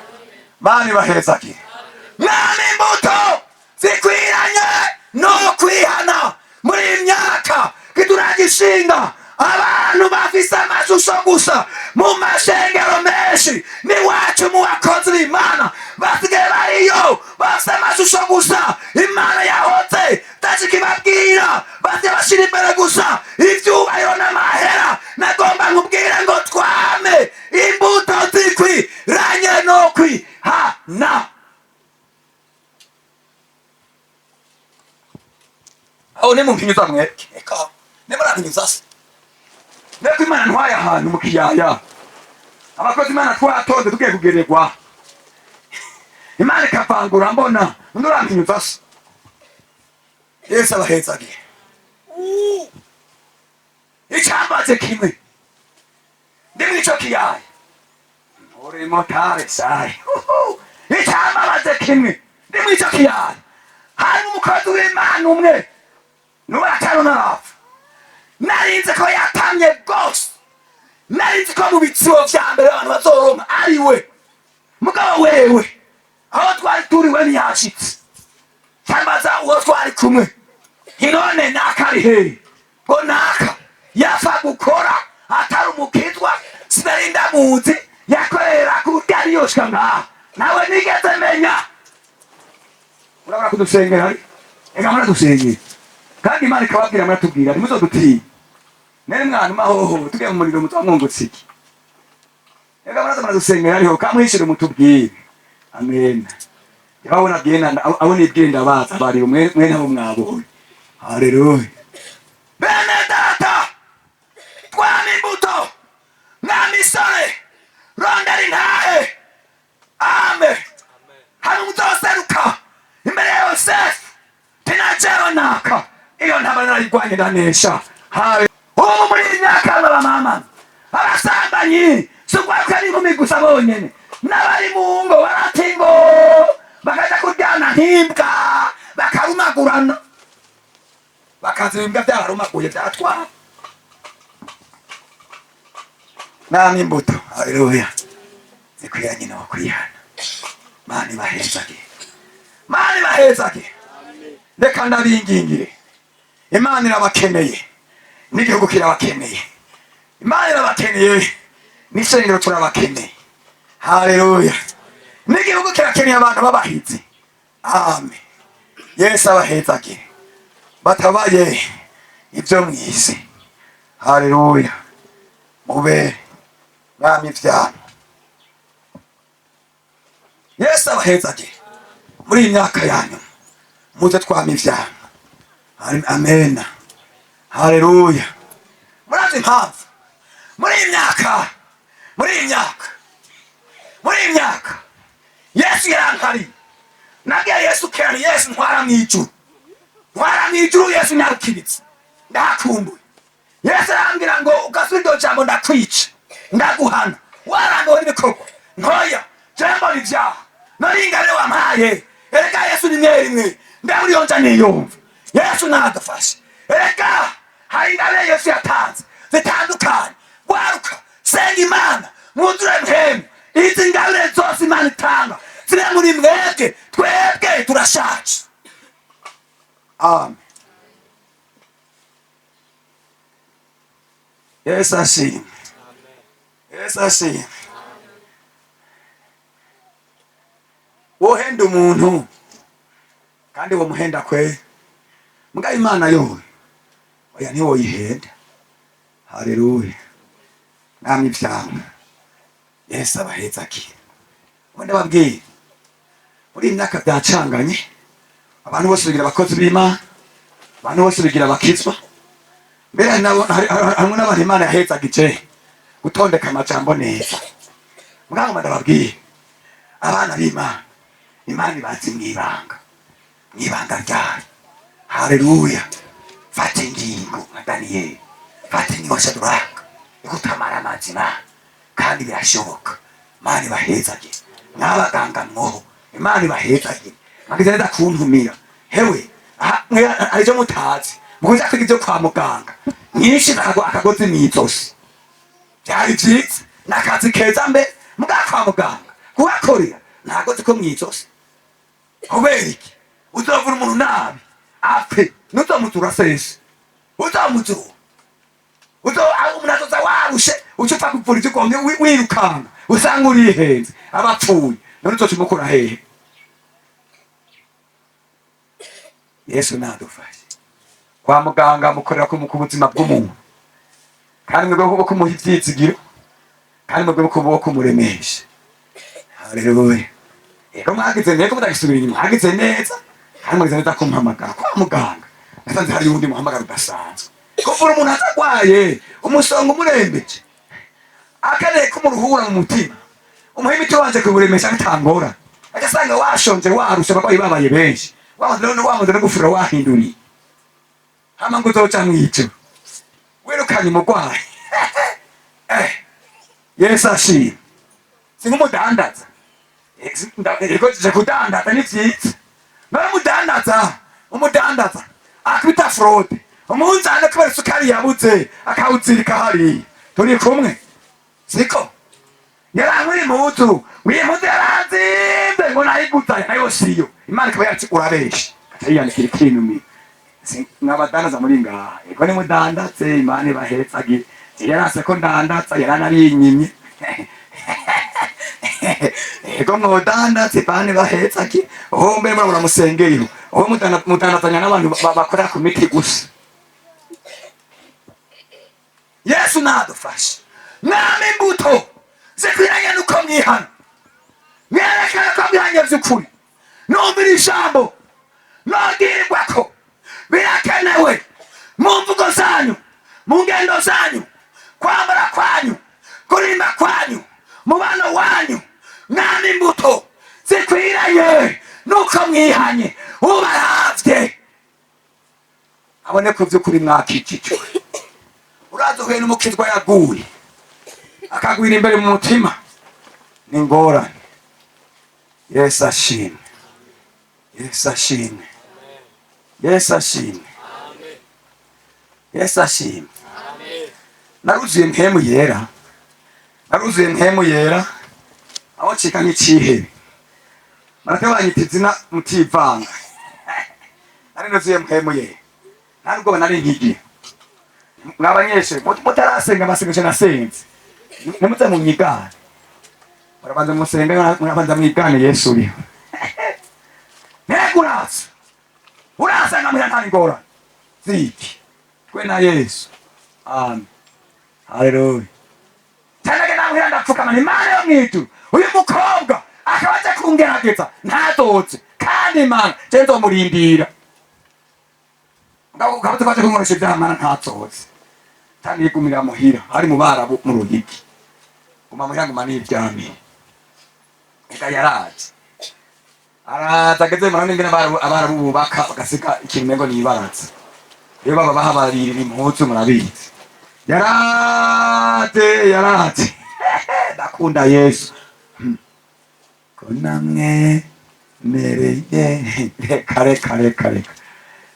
Mwana imbuto zikwiranye no kwihana muri iyi myaka kituragishinga abantu bafise amashusho gusa mu mashengero menshi n'iwacu mu bakozi b'Imana basigaye bariyo bafise amashusho gusa. Imana yahoze tazikibabwira basigaye bashira imbere gusa ivyubahiro n'amahera. Nagomba nkubwire ngo twame imbuto zikwiranye no kwihana. aho ne mumpinyuza mwebwe eka ne murampinyuza se mbega imana ntwaye ahantu mu kiyaya abakozi imana twatonze tugiye kugererwa imana ikavangura mbona undi urampinyuza se yesu abahezage icambaze kimwe ndi mw'ico kiyaya uri motare sayi icambaze kimwe ndi mw'ico kiyaya hari umukozi w'imana umwe nuwe atari unarapfa narinzi ko yatamye rwose narinzi ko mu bitsibo vya mbere abantu bazoronka ari we mugabo wewe aho twari turiwe ntiyashitse cyambaza uwo twari kumwe inone nakari hehe ngo naka yafa gukora atari umukizwa sinari ndamuzi yakorera kurya ariyoshka ngaha nawe nigeze menya urabona kudusengera ega muradusengera kandi imana ikababwira muratubwira ntimuzodutinya nari mwana mahoho tugiye mu muriro muzamwungutse iki ega muraza muradusengera ariho kamwishire mutubwire amen yabona bwenda abo nibwenda baza bari umwe nabo mwabonye haleluya bene data twani imbuto n'amisore rondera intahe amen hari umuzoseruka imbere ya yosefu tinajero naka iyo ntaba narayigwanye ndanesha ubu muri iyi myaka y'abamama abasambanyi si ugwaruka n'inkumi gusa bonyene n'abari mu ngo baratingo bakaja kuryana nk'imbwa bakarumagurana bakaza imbwa byararumaguye byatwara namwe imbuto haleluya zikwiranye no kwihana mani bahezage mani bahezage reka ndabingingire imana irabakeneye n'igihugu kirabakeneye imana irabakeneye n'isengero turabakeneye haleluya n'igihugu kirakeneye abantu b'abahizi amen yesu abahezage batabaye ibyo mw'isi haleluya mube mwami ivyano yesu abahezage muri iyi myaka yanyu muze twama ivyano amen haleluya murazi impamvu muri iyi myaka yesu yarankari nabwiye yesu kera yesu ntwara mw'ijuru yesu nyarukiritse ndakumbuye yesu arambwira ngo ugasubira iryo jambo ndakwica ndaguhana warambiwe n'ibikorwa ntoya jambo n'ivyaha noringane wampaye erega yesu ni mwe ndaburi yonja niyumva yesu nadufashe erega hari ingabire yesu yatanze zitandukanye gwaruka senga imana mwuzure mpemu izi ngabire zose imana itanga ziri muri mwebwe twebwe turashaje amen yesu ashimwe yesu ashimwe wohenda umuntu kandi womuhenda kwe mbwa imana yowe oya ntiwoyihenda haleluya namwe ivyamwe yesu abahezagire ubundi ababwire muri iyi myaka byacanganye abantu bose bigira abakozi b'imana abantu bose bigira abakizwa mbere hamwe n'abantu imana yahezagije gutondeka amajambo neza muganga ndababwire abana b'imana imana ibazi mwibanga ryayo haleluya fata ingingo nka daniyeli fata ingingo shaduraka ikutamara amazima kandi birashoboka imana ibahezagire n'abaganga mwoho imana ibahezagire magize neza kuntumira hewe arijo mutazi mukuja kwiga ibyo kwa muganga nyinshi akagozi mw'izosi byari vyiza n'akazi keza mbe muga kwa muganga kuhakorera ntagozi ko mw'izosi kubera iki uzovura umuntu nabi apfe nuzomutura sese uzomutura umuntu azoza warushe ucupfa kuvura ivyo ugonge wirukanga usanga urihenze abapfuye none uzocumukura hehe yesu nadufashe kwa muganga mukorera ku buzima bw'umuntu kandi mwebwe ko kumuha ivyizigiro kandi mwebwe ko kumuremesha haleluya rero mwagize neza mudagisubira inyuma mwagize neza kandi mwagize neza kumpamagara kwa muganga nasanze hari undi muhamagaro udasanzwe kuvura umuntu atagwaye umusonga umurembeje akeneye kumuruhura mu mutima umuha imiti wanje kuburemesha bitangora agasanga washonje warusha abarwayi babaye benshi wamaze no gufura wahinduriye hama ngo uzoca mw'ijuru wirukanye umurwayi Yesu ashimwe sink'umudandaza ndagejeje kudandaza ni vyiza nawe umudandaza akwita fraude umunzane kubera isukari yabuze akawuzirika hariya turi kumwe siko yarankwira impuzu w'impuzu yaranzimbe ngo nayiguzaye nayo siyo imana ikaba yacu urabesha akayiyandikira ikintu n'abadandaza muri ngaha ego nimudandatse imana ibahetsagire yaranse ko ndandatsa yaranarinyimye ego mwodandatse imana ibahetsagire oho mbere murabura musengeyeho oho mudandatsanya n'abantu bakorera ku miti gusa Yesu nadufashe mwami imbuto zikwiranye nuko mwihana mwerekana ko mwihanye vy'ukuri numvira ijambo nogirwa ko birakenewe mu mvugo zanyu mu ngendo zanyu kwambara kwanyu kurimba kwanyu mubano wanyu mwami imbuto zikwiranye nuko mwihanye ubaravye abone ko vy'ukuri mwakijijwe uraza uhuye n'umukizwa yaguye akagwira imbere mu mutima ni ngorane Yesu ashimwe Yesu ashimwe Yesu ashimwe Yesu ashimwe naruzuye mpemu yera aho cika nk'icihebe marake banyita izina mutivanga nari nuzuye mpemu yera nta nubwo nari nkigiye mwabanyeshe mutarasenga amasengesho nasenze nimuze munyigane murabanza musenge murabanza mwigane Yesu uriho ntego uraza nkamira nta ngorane ziki twe na Yesu amen haleluya tanage namwira ndapfukamana imana yo mwitu uyu mukobwa akaba aje kungerageza ntadotse kandi imana je nzomurindira ngabo twaje kunkoresha ivyamana ntatotse tanigumira muhira ari mu barabu mu ruhigi guma muhira nguma n'ivyami eka yaraje araza ageze mu ngene abarabu bubaka bagasika ikintu ngo nibaratse iyo baba bahabarira impuzu murabizi yaraje ndakunda Yesu ko namwe mereye kare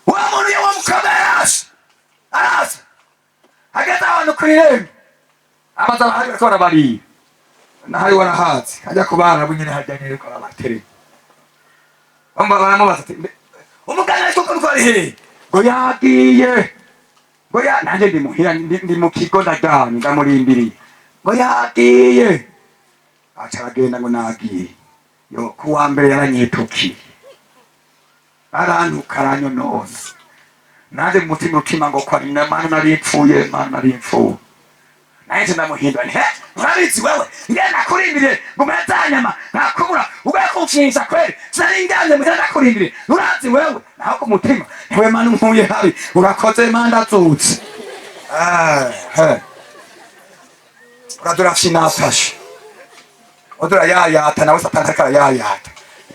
wa muntu yo mukaberas araza agata abantu kwirembe abaza bahari bakora bari nahaye warahazi ajya kubana bunyene hajyanye ko abatere baramubaza ati umugana ariko ko ari he ngo yagiye ngo ya nanje ndi muhira ndi mu kigo ndajyanye ndamurindiriye ngo yagiye acaragenda ngo nagiye yo kuwa mbere yaranyitukiye arantu karanyo none naje mutima ngo kwa mana naripfuye naje ndamuhindura he urabizi wewe ngenda kurindire ngo mwatanyama nakubura ugaye kumfinisha kweli sininganje muhera nakurindire urazi wewe naho ku mutima wewe mana nkuye habi urakoze manda tutsi uradura finafashe odura yayata nawe satani kara yayata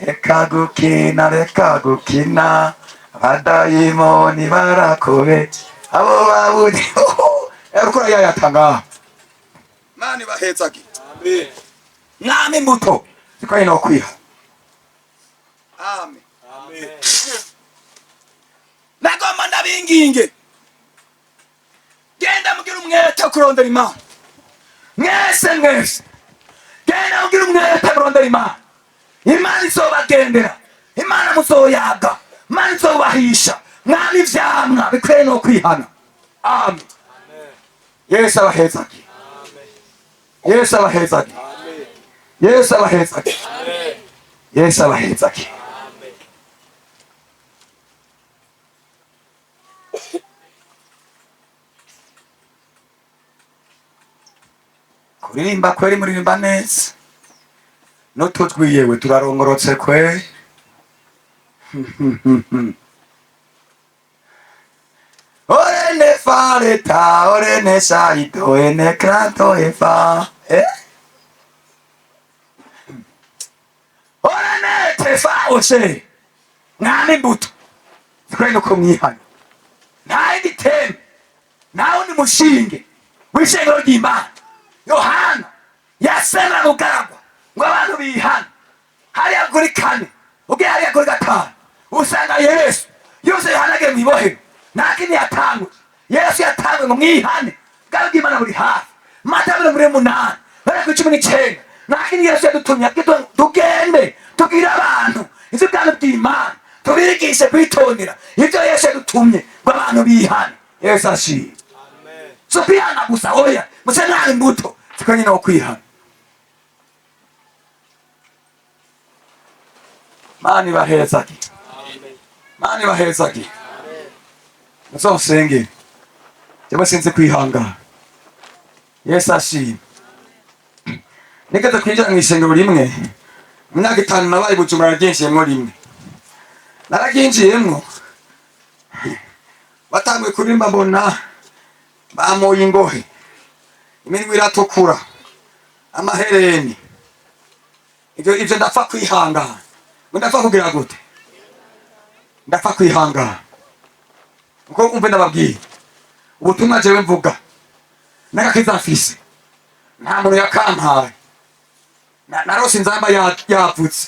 reka gukina abadayimoni barakobe abo babudi erukura yayatanga mani bahezagi amen nami mbuto zikoye no kwiha amen nagomba ndabinginge genda mugira umwete kurondera imana mwese genda mugira umwete kurondera imana imana izobagendera imana muzoyaga imana izobahisha mwami ivyamwa bikwiye no kwihana amen Yesu abahezagi Yesu abahezagi Yesu abahezagi Yesu abahezagi kuririmba kweri muririmba neza n'utujwi yewe turarongorotse kwe toare taore ne saito ene krato efa. Ora ne tefa ose. Nani buto. Zikwenda ko mwihana. Naye giteme. Nawe ni mushinge. W'ishengero ry'Imana. Yohana yasema mugaragwa ngo abantu bihana. Hariya kuri kane. Ugiye hariya kuri gatanu. Usanga Yesu. Yose Yohana mwibohero. Nakini yatangwe. Yesu yatangwe ngo mwihane. Bwari bw'Imana buri hafi. Matayo 8. Bari ku 19. Nakini Yesu yadutumye tugende. Tubwire abantu. Ivyo bwami bw'Imana. Tubigishe kwitondera. Ivyo Yesu yadutumye ngo abantu bihane. Yesu ashimwe. So kwihana gusa oya. Muse nta imbuto. Ziko nyine wo kwihana. Mani bahezaki. Mani bahezaki. Musonsenge. Jewe sinzi kwihangana. Yesu ashimwe. Nigeze kwinjira mu isengero rimwe. Mu myaka 5 nabaye Bujumbura ryinjiyemwo rimwe. Naraginjiyemwo. Batanguye kurimba mbona bamoye ingohe. Iminwe iratukura. Amahereni. Ivyo ndapfa kwihangana. Ndapfa kugira gute? Ndapfa kwihangana. Uko umve ndababwiye. Ubutumwa jewe mvuga. Nagakiza mfise. Nta muntu yakampaye. Narose inzamba yapfutse.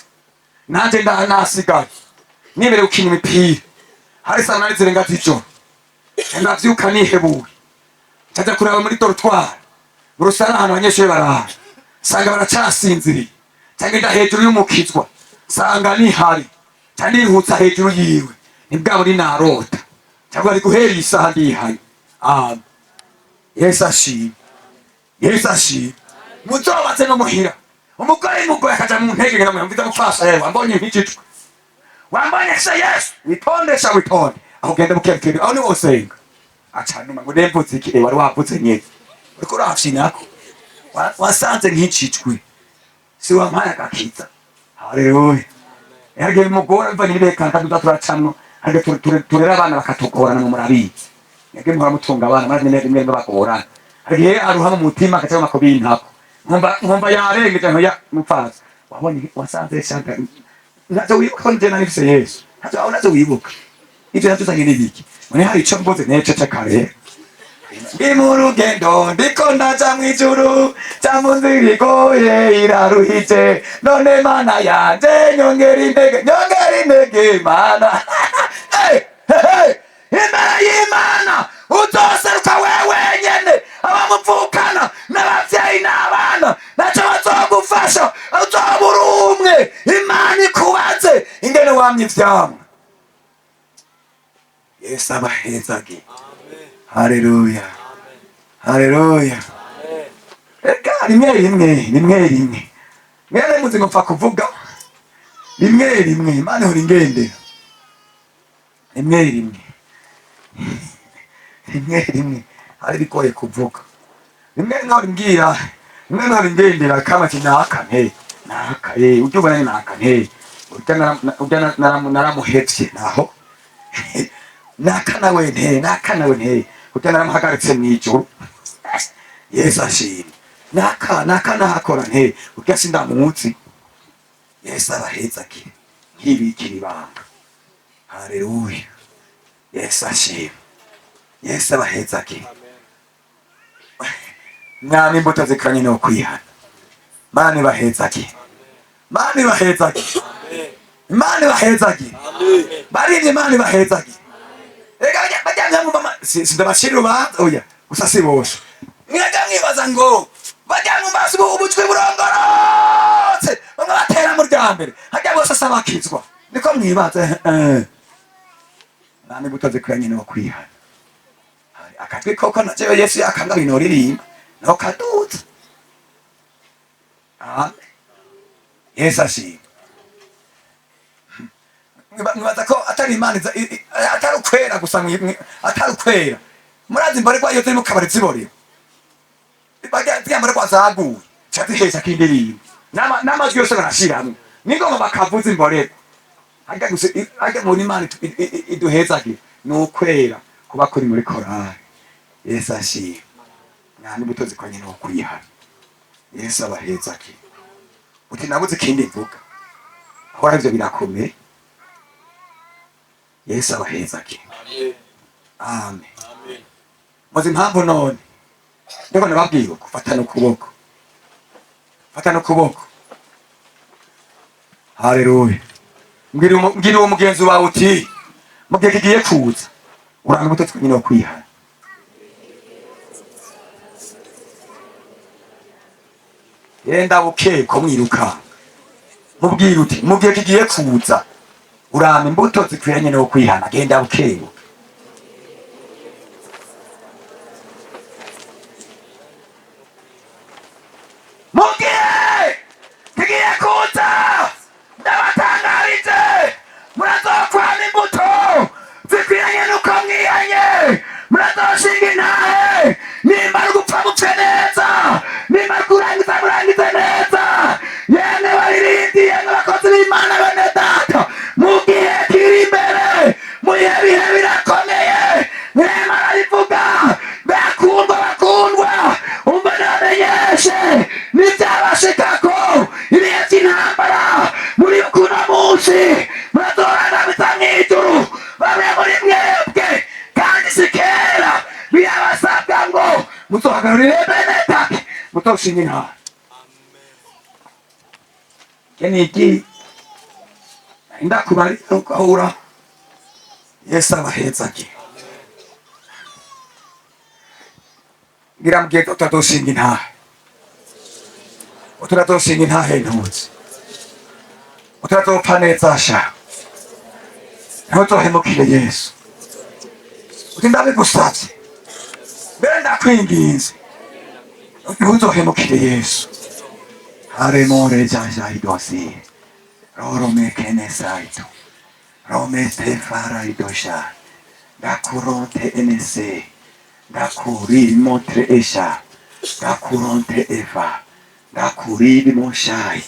Nanje nasigaye. Nibere gukina imipira. Hari saa 8 zirenga z'ijoro. Ndavyuka nihebuye. Ncaja kuraba muri dortoir. Mu rusana ahantu abanyeshure baraha. Sanga baracasinziriye. Cyangwa hejuru y'umukizwa. Sanga nihari. Cyane nihutsa hejuru yiwe. Nibwa muri narota. Cyangwa ari guhera isaha ndihaye. Yesu ashimwe. Yesu ashimwe. Muzobatse no muhira. Umugore mugoye akaja mu ntege ngena mumvita gufasha yewe. Ambonye nk'icitwa. Wambonye se Yesu. Witondesha witonde. Aho genda mukekere. Aho ni wosenga. Achanuma ngo nemvutse iki wari wavutse nyene. Uriko urafyinako. Wasanze nk'icitwe. Si wampaye agakiza. Haleluya. Yage mugora mva nibeka nkaduda turacamno. Hage turera abana bakatugorana mu murabizi. Yage muhora mutunga abana maze rimwe bagorana. Hage aruha mu mutima akaca makobi ntako. Nkumva yarengeje nko ya mupfaza. Wabonye wasanze shaka. Nazo wibuka nje nifise Yesu. Nazo wibuka. Ivyo natuzanye n'ibiki. Mune hari ico mboze nece cakare. Ndi mu rugendo ndiko ndaja mw'ijuru cyamuzira igoye iraruhije none mana yanje nyongera intege mana. Imana y'Imana uzoseruka wewe nyene abamuvukana n'abavyeyi n'abana naco bazogufasha uzobura umwe Imana ikubaze ingene wamye ivyamwa. Yesu abahezage. Haleluya. Haleluya. Eka rimwe. Mwene muzi ngopfa kuvuga. Rimwe Imana ihora ingendera. Rimwe. Hari bikoye kuvuga. Rimwe nawe mbwira. Rimwe nawe ngendera kama kinakane. Nakaye ujyubona nakane. Ujyana naramuhetse naho. Nakana wene. Kutana namuhagaritse mw'ijuru. Yesu ashimwe. Nakana hakora nte. Ukasi ndamutsi. Yesu abahezake. Nkibikira ibanga. Haleluya. Yesu ashimwe. Yesu abahezake. Mwami imbuto zikanye no kwihana. Mani bahezake. Mani bahezake. Barinde mani bahezake. Ega bajya mu mama sindabashira ubanza oya gusa sibosha. Mwaga mwibaza ngo bajya mu maso ubutwe burongorotse. Bamwe batera mu ryambere. Hajya bose asabakizwa. Niko mwibaza. Nani imbuto zikanye no kwihana. Akatwe koko na jewe Yesu yakanga binoririmba. No kaduza. Amen. Yesu ashimwe. Mwaza ko atari Imana atari ukwera gusa atari ukwera. Murazi mbare kwa yote mu kabari zibore. Bajya mbare kwa zaguye. Cyatiheza kindirimba. N'amajwi yose barashiramo. Ningoma bakavuza imbore. Hajya muri Imana iduhezage no kwera kuba kuri muri korali. Yesu ashimwe. Nta n'imbuto zikoranye no kwihana. Yesu abaheza ake. Uti nabuze ikindi mvuga. Ahora ivyo birakomeye. Yesu abaheza ake. Amen. Muzi impamvu none. Ndiko nababwiye gufatana ukuboko. Fatana ukuboko. Haleluya. Mbwira uwo mugenzi wawe uti mu gihe kigiye kuza uranga imbuto zikoranye no kwihana. Yenda bukeko mwiruka. Mubwira uti mu gihe kigiye kuza uranga imbuto zikoranye no kwihana. Genda bukeko. Mugihe kigiye kuza ndabatangarije murazokwana imbuto zikwiranye nuko mwihanye. Murazoshinga intahe nimara gupfa mupfe neza, nimara kurangiza murangize neza. Yemwe baririmbyi, yemwe bakozi b'Imana bene data, mu gihe kiri imbere, mu bihe birakomeye, mwema arabivuga. Bakundwa umva namenyeshe n'ibyabashikako ibihe by'intambara muri kuno munsi murazorana bisa mw'ijuru. Bamwe muri mwebwe kandi si kera birabasabwa ngo muzohagararire bene data, mutoshinga intahe. Keniki ndakubari ukahura. Yesu abaheza ake. Ngira mgiye tutadoshinga intahe. Utadoshinga intahe ntuzi. Utadopfa neza sha. Ntuzohemukire Yesu. Uti ndabigusavye. Mbere ndakwinginze. Ntuzohemukire Yesu. Haremore jaja idosi. Roro mekene saito. Rome te fara idosha. Dakuronte enese. Dakuri montre esha. Dakuronte eva. Dakuri moshai.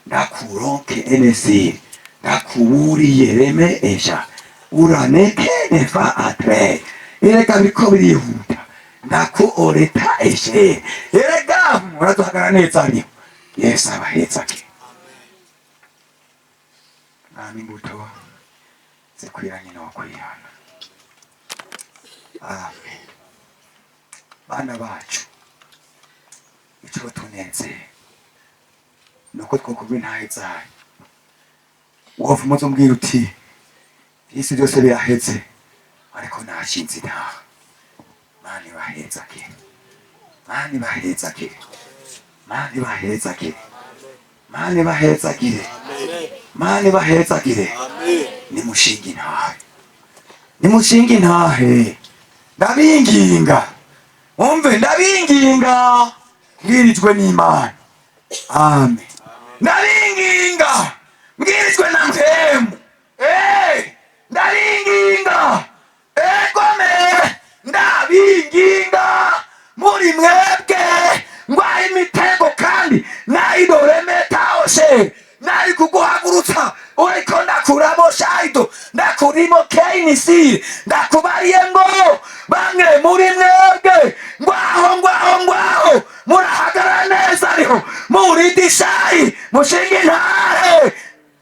Dakuronke enese. Dakuri yereme esha. Uraneke nefa atre. Erega biriko birihuta. Ndaku oreta eshe. Erega muraduhagara neza niho. Yesu abaheza ake. Nta imbuto zikwiranye no kwihana. Amen. Bana bacu, ico tuneze nuko twokuba intahe zanyu. Wova muzombwira uti isi byose biraheze ariko nashinze intahe. Mani baheza ake. Mani baheza ake. Mani baheza ake. Mani baheza ake. Mani baheza ake. Nimushinga intahe. Nimushinga intahe. Ndabinginga. Umve ndabinginga. Mbwirijwe n'Imana. Amen. Ndabinginga. Mbwirijwe na mpemu. Ndabinginga. Egome. Ndabinginga. Muri mwebwe. Ngwaye imitego kandi nayidoremetaose. Nari kuguhagurutsa. Uriko ndakuramo shaido. Ndakurimo keinisi. Ndakubariye ngo. Bamwe muri mwebwe. Ngwaho. Murahagara neza ariho. Muri dishayi. Mushinga intahe.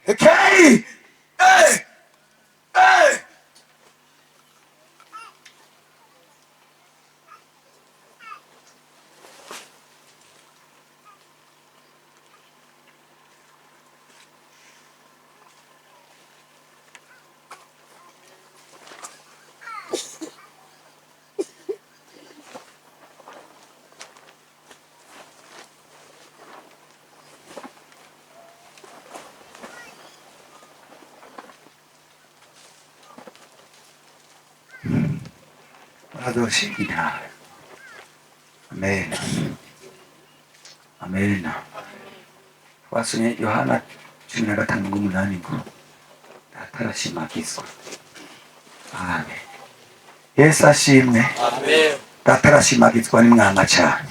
Okay. Adoshinga intahe. Amen. Amen. Wasomye Yohana 15:8 ngo datarashimagizwa. Amen. Yesu ashimwe. Amen. Datarashimagizwa ni mwama cyane.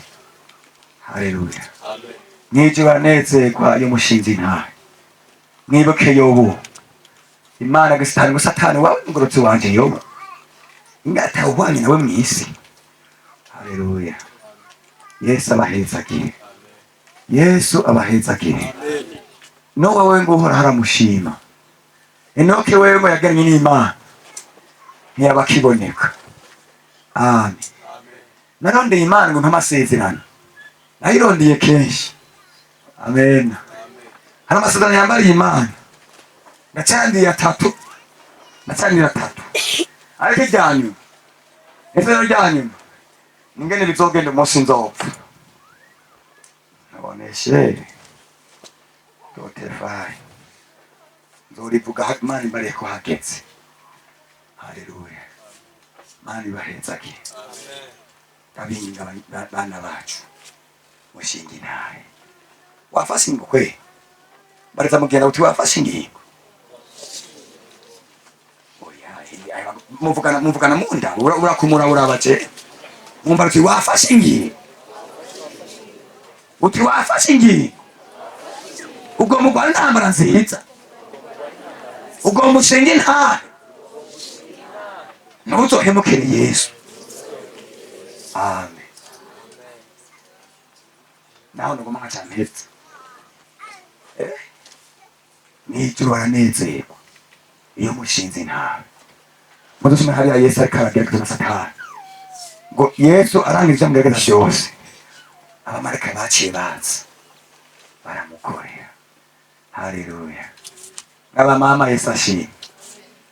Haleluya. Amen. Nije banezerwa yo mushinze intahe. Mwibuke Yobu. Imana gisitani ngo Satani wawe ngorotse wanje Yobu. Ngata ubanye nawe mwisi. haleluya. Yesu abahezagire, Yesu abahezagire. Nowa wewe ngo uhora haramushima, Enoke wewe ngo yagannye n'Imana ntiyaba akiboneka. Amen. Narondeye Imana ngo nk'amasezerano, nayirondeye kenshi. Amen. Hari amasezerano yambariye Imana ndacandiye atatu, ariko ijyanyuma isezerano ryanyuma ningene bizogenda umunsi nzopfa. Naboneshe dotefaye nzorivuga Imana imbariye ko hageze. Haleluya. Imana ibahezagire. Abinga bana bacu mushinga intahe. Wafashe ingingo kwe bariza mugenda uti wafashe ingingo. Oya muvugana munda urakumura urabaje mumba uti wafashe ingingo, uti wafashe ingingo. Ubwo mugwana ntambara nziza, ubwo mushinga intahe ntuzohemukire Yesu. Amen. Naho nugoma nkacampetse n'ijuru baranezerwa iyo mushinze intahe. Mudusome hariya Yesu ariko aragerageza na Satani, ngo Yesu arangije amugerageza byose, abamarayika baciye baza baramukorera. Haleluya. Abamama Yesu ashimwe,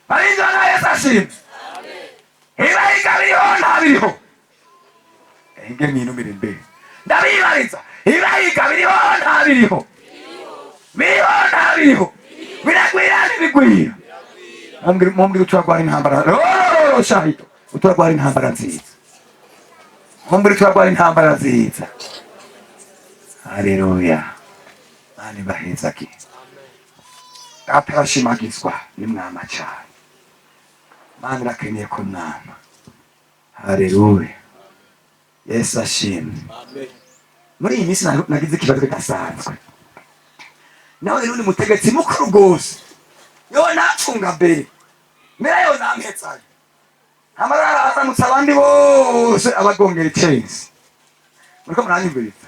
arinjana Yesu ashimwe. Ibahiga biriho ntabiriho enge mwinumire imbere ndabibariza. Ibahiga biriho ntabiriho, biriho ntabiriho, biragwira ntibigwira. Mumbwira uturagwara intambara shahito, uturagwara intambara nziza. Mumbwira uturagwara intambara nziza. Haleluya. Mani bahezaki atarashimagizwa n'Imwama cyane. Mani rakeneye ko mwama. Haleluya. Yesu ashimwe. Muri iyi minsi nagize ikibazo kidasanzwe. Nawe rero ni mutegetsi mukuru rwose, yo nacunga mbere yo nampetsayo amarara aramutse abandi bose abagongera icesi. Muriko muranyumviriza?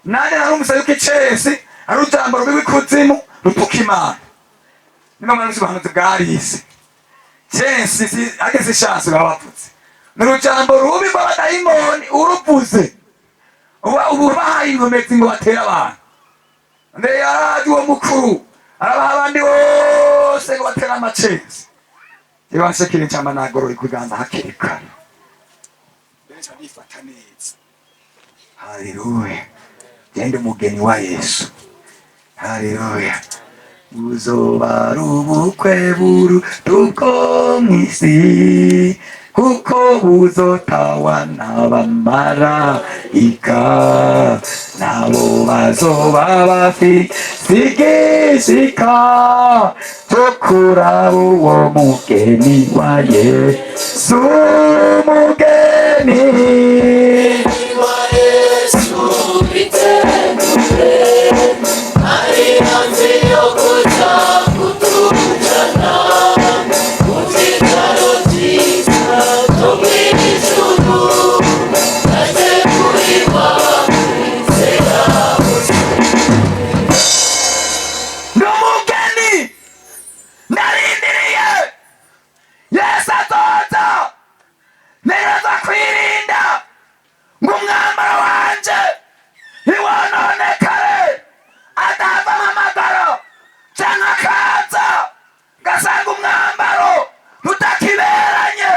Nane nari umusayuka icesi ari ujambo rw'ikuzimu rutuka Imana. Niba mwanusi bahanuzi bwarisi cesi ageze ishansi babapfutse n'urujambo rubi rw'abadayimoni uruvuze ubu bahaye inkomezi ngo batere abantu. Nde yaraje uwo mukuru arabaha abandi bose ngo batere amacezi. Yebansekire ncamba nagorora ikuganza hakiri kare benshi bifata neza. Haleluya. Gende umugeni wa Yesu. Haleluya. Buzoba ubukwe burutuko mw'isi, kuko buzotawa n'abamarayika, nabo bazoba bafise igishika cyo kuraba uwo mugeni wa Yesu. Mugeni wa Yesu biteguye, ari hanze yo kuza kutujana mu bitaro byiza byo mw'ijuru. Nateguriwe abizera bose. n'umugeni narindiriye Yesu azoza. Neza kwirinda ngo umwambaro wanje ntiwononekare, adava amamagaro canke akaza gasanga umwambaro tutakiberanye,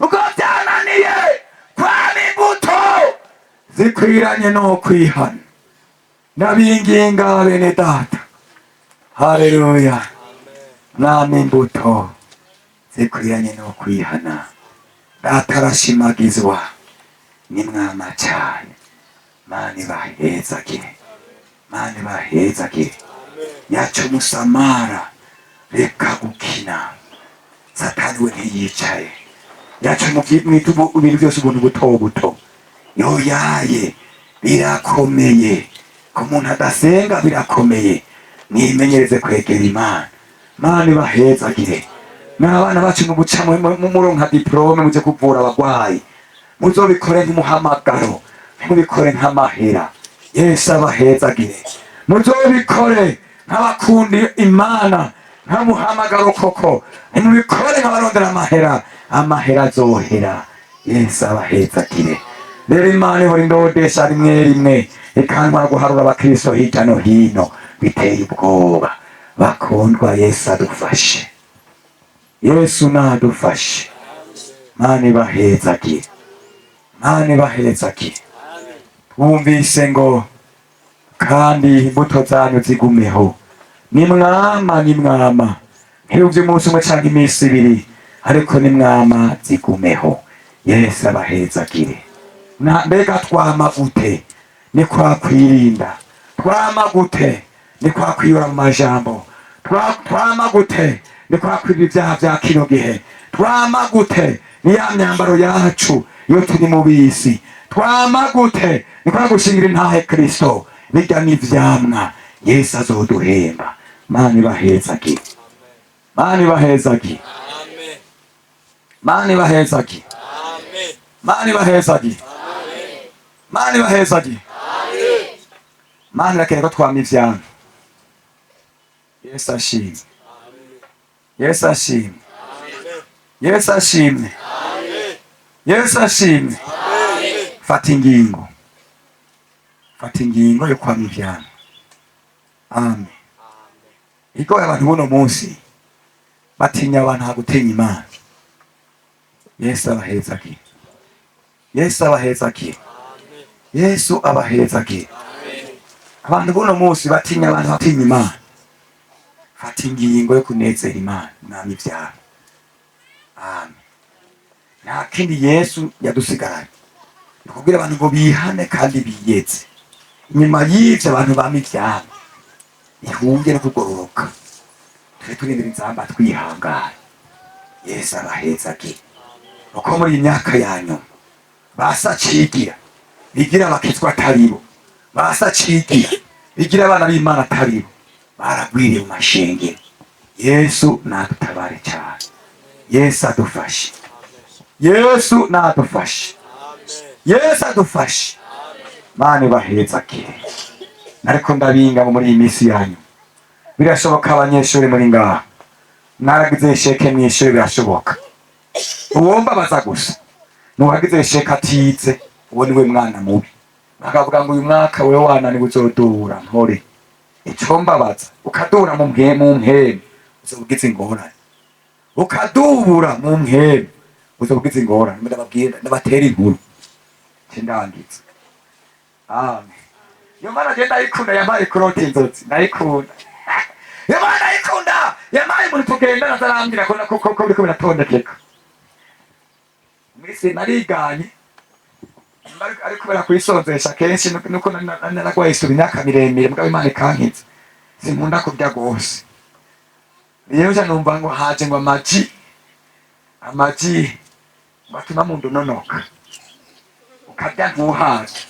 uko byananiye kwama imbuto zikwiranye no kwihana. Nabinginga bene data. Haleluya. Mwama imbuto zikwiranye no kwihana. Data arashimagizwa n'Imwama cyane. Mani bahezagire, mani bahezagire. Yacu musamara reka gukina. Satani we ntiyicaye. Yacu mwitubu ibintu byose ubuntu buto buto. Yoyaye birakomeye. Ku muntu adasenga birakomeye. Nimenyereze kwegera Imana. Mani bahezagire. N'abana bacu mu buca mu muronka diplome muje kuvura abagwayi. muzobikore nk'umuhamagaro, ntimubikore nk'amahera. Yesu abahezagire. Muzobikore nk'abakunda Imana, nk'umuhamagaro koko, ntimubikore nk'abarondera amahera. Amahera azohera. Yesu abahezagire. Rero Imana ihora indodesha rimwe rimwe, ikantwara guharura abakristo hirya no hino, biteye ubwoba. Bakundwa, Yesu adufashe. Yesu nadufashe. Mana ibahezagire. Mana ibahezagire. Twumvise ngo kandi imbuto zanyu zigumeho. Nimwama, nimwama. Ntibuvye umunsi umwe canke iminsi ibiri, ariko nimwama zigumeho. Yesu abahezagire. Mbega twama gute? Ni kwa kwirinda. Twama gute? Ni kwa kwiyura mu majambo. Twama gute? Ni kwa kwiba ibyaha vya kino gihe. Twama gute? Ni ya myambaro yacu iyo turi mu bisi. Twama gute? Ni kwa gushingira intahe Kristo. Birya n'ivyamwa Yesu azoduhemba. Mana ibahezagire. Mana ibahezagire. Mana ibahezagire. Mana ibahezagire. Mana ibahezagire. Mana irakeneye ko twama ivyamwa. Yesu ashimwe. Yesu ashimwe. Yesu ashimwe. Yesu ashimwe. Fata ingingo. Fata ingingo yo kwama ivyamwa. Amen. Iko abantu buno munsi batinya abantu hagutinya Imana. Yesu abahezagire. Yesu abahezagire. Yesu abahezagire. Abantu buno munsi batinya abantu batinya Imana. Fata ingingo yo kunezera Imana mwami ivyamwa. Amen. Nta kindi Yesu yadusigaranye. Kugira abantu ngo bihane kandi biyeze. Nyuma y'ivyo abantu bama ivyamwa, ihunge no kugororoka. Twe turindira inzamba twihangana. Yesu abahezagire. Uko muri imyaka yanyu basacigira bigira abakizwa ataribo, basacigira bigira abana b'Imana ataribo, baragwiriye mu mashengero. Yesu nadutabare cyane. Yesu adufashe. Yesu nadufashe. Yesu adufashe. Mana ibahezagire. Nariko ndabinga muri iyi minsi yanyu. Birashoboka abanyeshuri muri ngaha. Naragize sheke mw'ishuri birashoboka. Uwomba baza gusa. Nuwagize sheke atize, uwo niwe mwana mubi. Bakavuga ngo uyu mwaka wewe wananiwe uzodura mpore. Icomba baza ukadura mu mpemu uzobugize ingorane. Ukadubura mu mpemu uzobugize ingorane. Ndababwira ndabatera inkuru. Cindangiza. Amen. Yomana agenda ayikunda yampaye kurota inzozi. Nayikunda. Yomana ayikunda yampaye muri tugenda nazarambira ko biriko biratondekeka. Mwese nariganye. Ariko barakwisonzesha kenshi nuko naragwaye isuri imyaka miremire mugabo Imana ikankiza. Sinkunda kurya gose. Iyo nja numva ngo haje ngo amaji batuma mu ndononoka. Ukarya ntuhaje.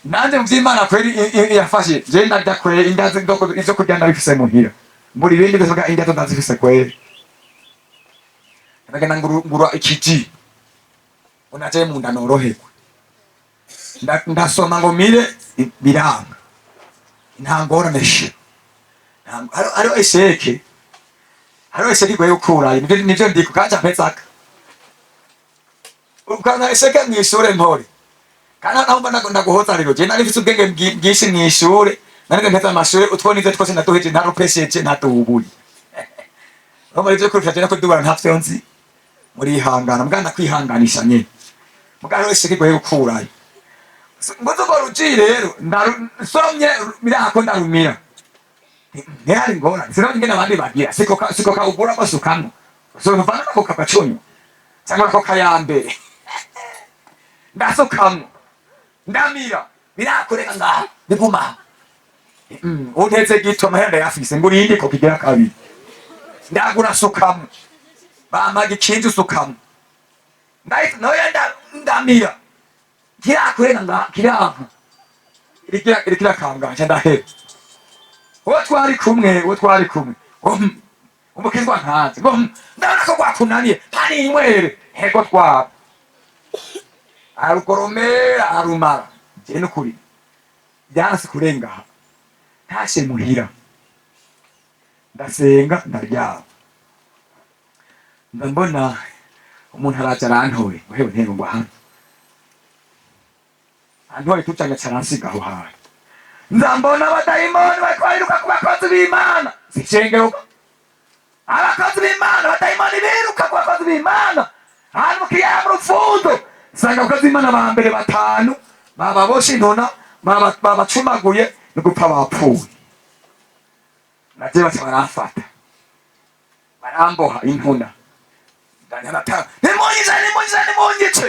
Nanje mvyimana kweli yafashe je ndarya kweli indazi ndoko izo kurya nabifise muhira. Muri bindi bisoga indazi ndazifise kweli. Ndagenda ngura ikiji. Unaje mu nda noroherwa. Ndasoma ngo mire biranga. Ntangora neshe. Haro eseke. Haro eseke gwe ukura. Nivyo ndiko kaja mpezaka. Ukana eseke mw'ishure mpore. Kana naomba ndaguhoza rero. Je nari mfise ubwenge bwinshi mw'ishure. Nari mpeza amashure utwonize twose ndaduheje ntarupesheje ntatubuye. Bamwe ryo kurufata ko dubara ntafyo nzi. Muri ihangana muganda kwihanganisha nyene. Muganda wese kigwe ukurayo. Ngozo baruji rero ndarusomye birako ndarumira. Ntihari ngora. Sinabonye ngena abandi bagira. Siko ka ugura basukano. So mvana ko kapachonyo. Cyangwa ko kayambere. Ndasukamo. Ndamira. Birakoreka ngaha. Biguma. Unteze gito mahenda yafise ngurindi ko kigira kabiri. Ndagura sukamo. Bamaga ikintu usukamo. Noya ndamira. Kirakoreka ngaha. Kiraha. Irikira kanga. Ndaheba. Uwo twari kumwe. umukizwa ntazi ngo ndabona ko rwakunaniye ntaninywere hego twaba arugoromera arumara je n'ukuri byanse kurengaha ntashe muhira ndasenga ndaryama ndambona umuntu araja arantoye uhewe ntego ngo hano antoye tucanya caransiga aho hantu ndambona abadayimoni bariko bariruka ku bakozi b'Imana zicengeuka abakozi b'Imana abadayimoni biruka ku bakozi b'Imana ahantu mukiyama urufundo sanga abakozi b'Imana ba mbere batanu bababoshe intona babacumaguye no gupfa bapfuye naje baca baramfata baramboha intona nimunyice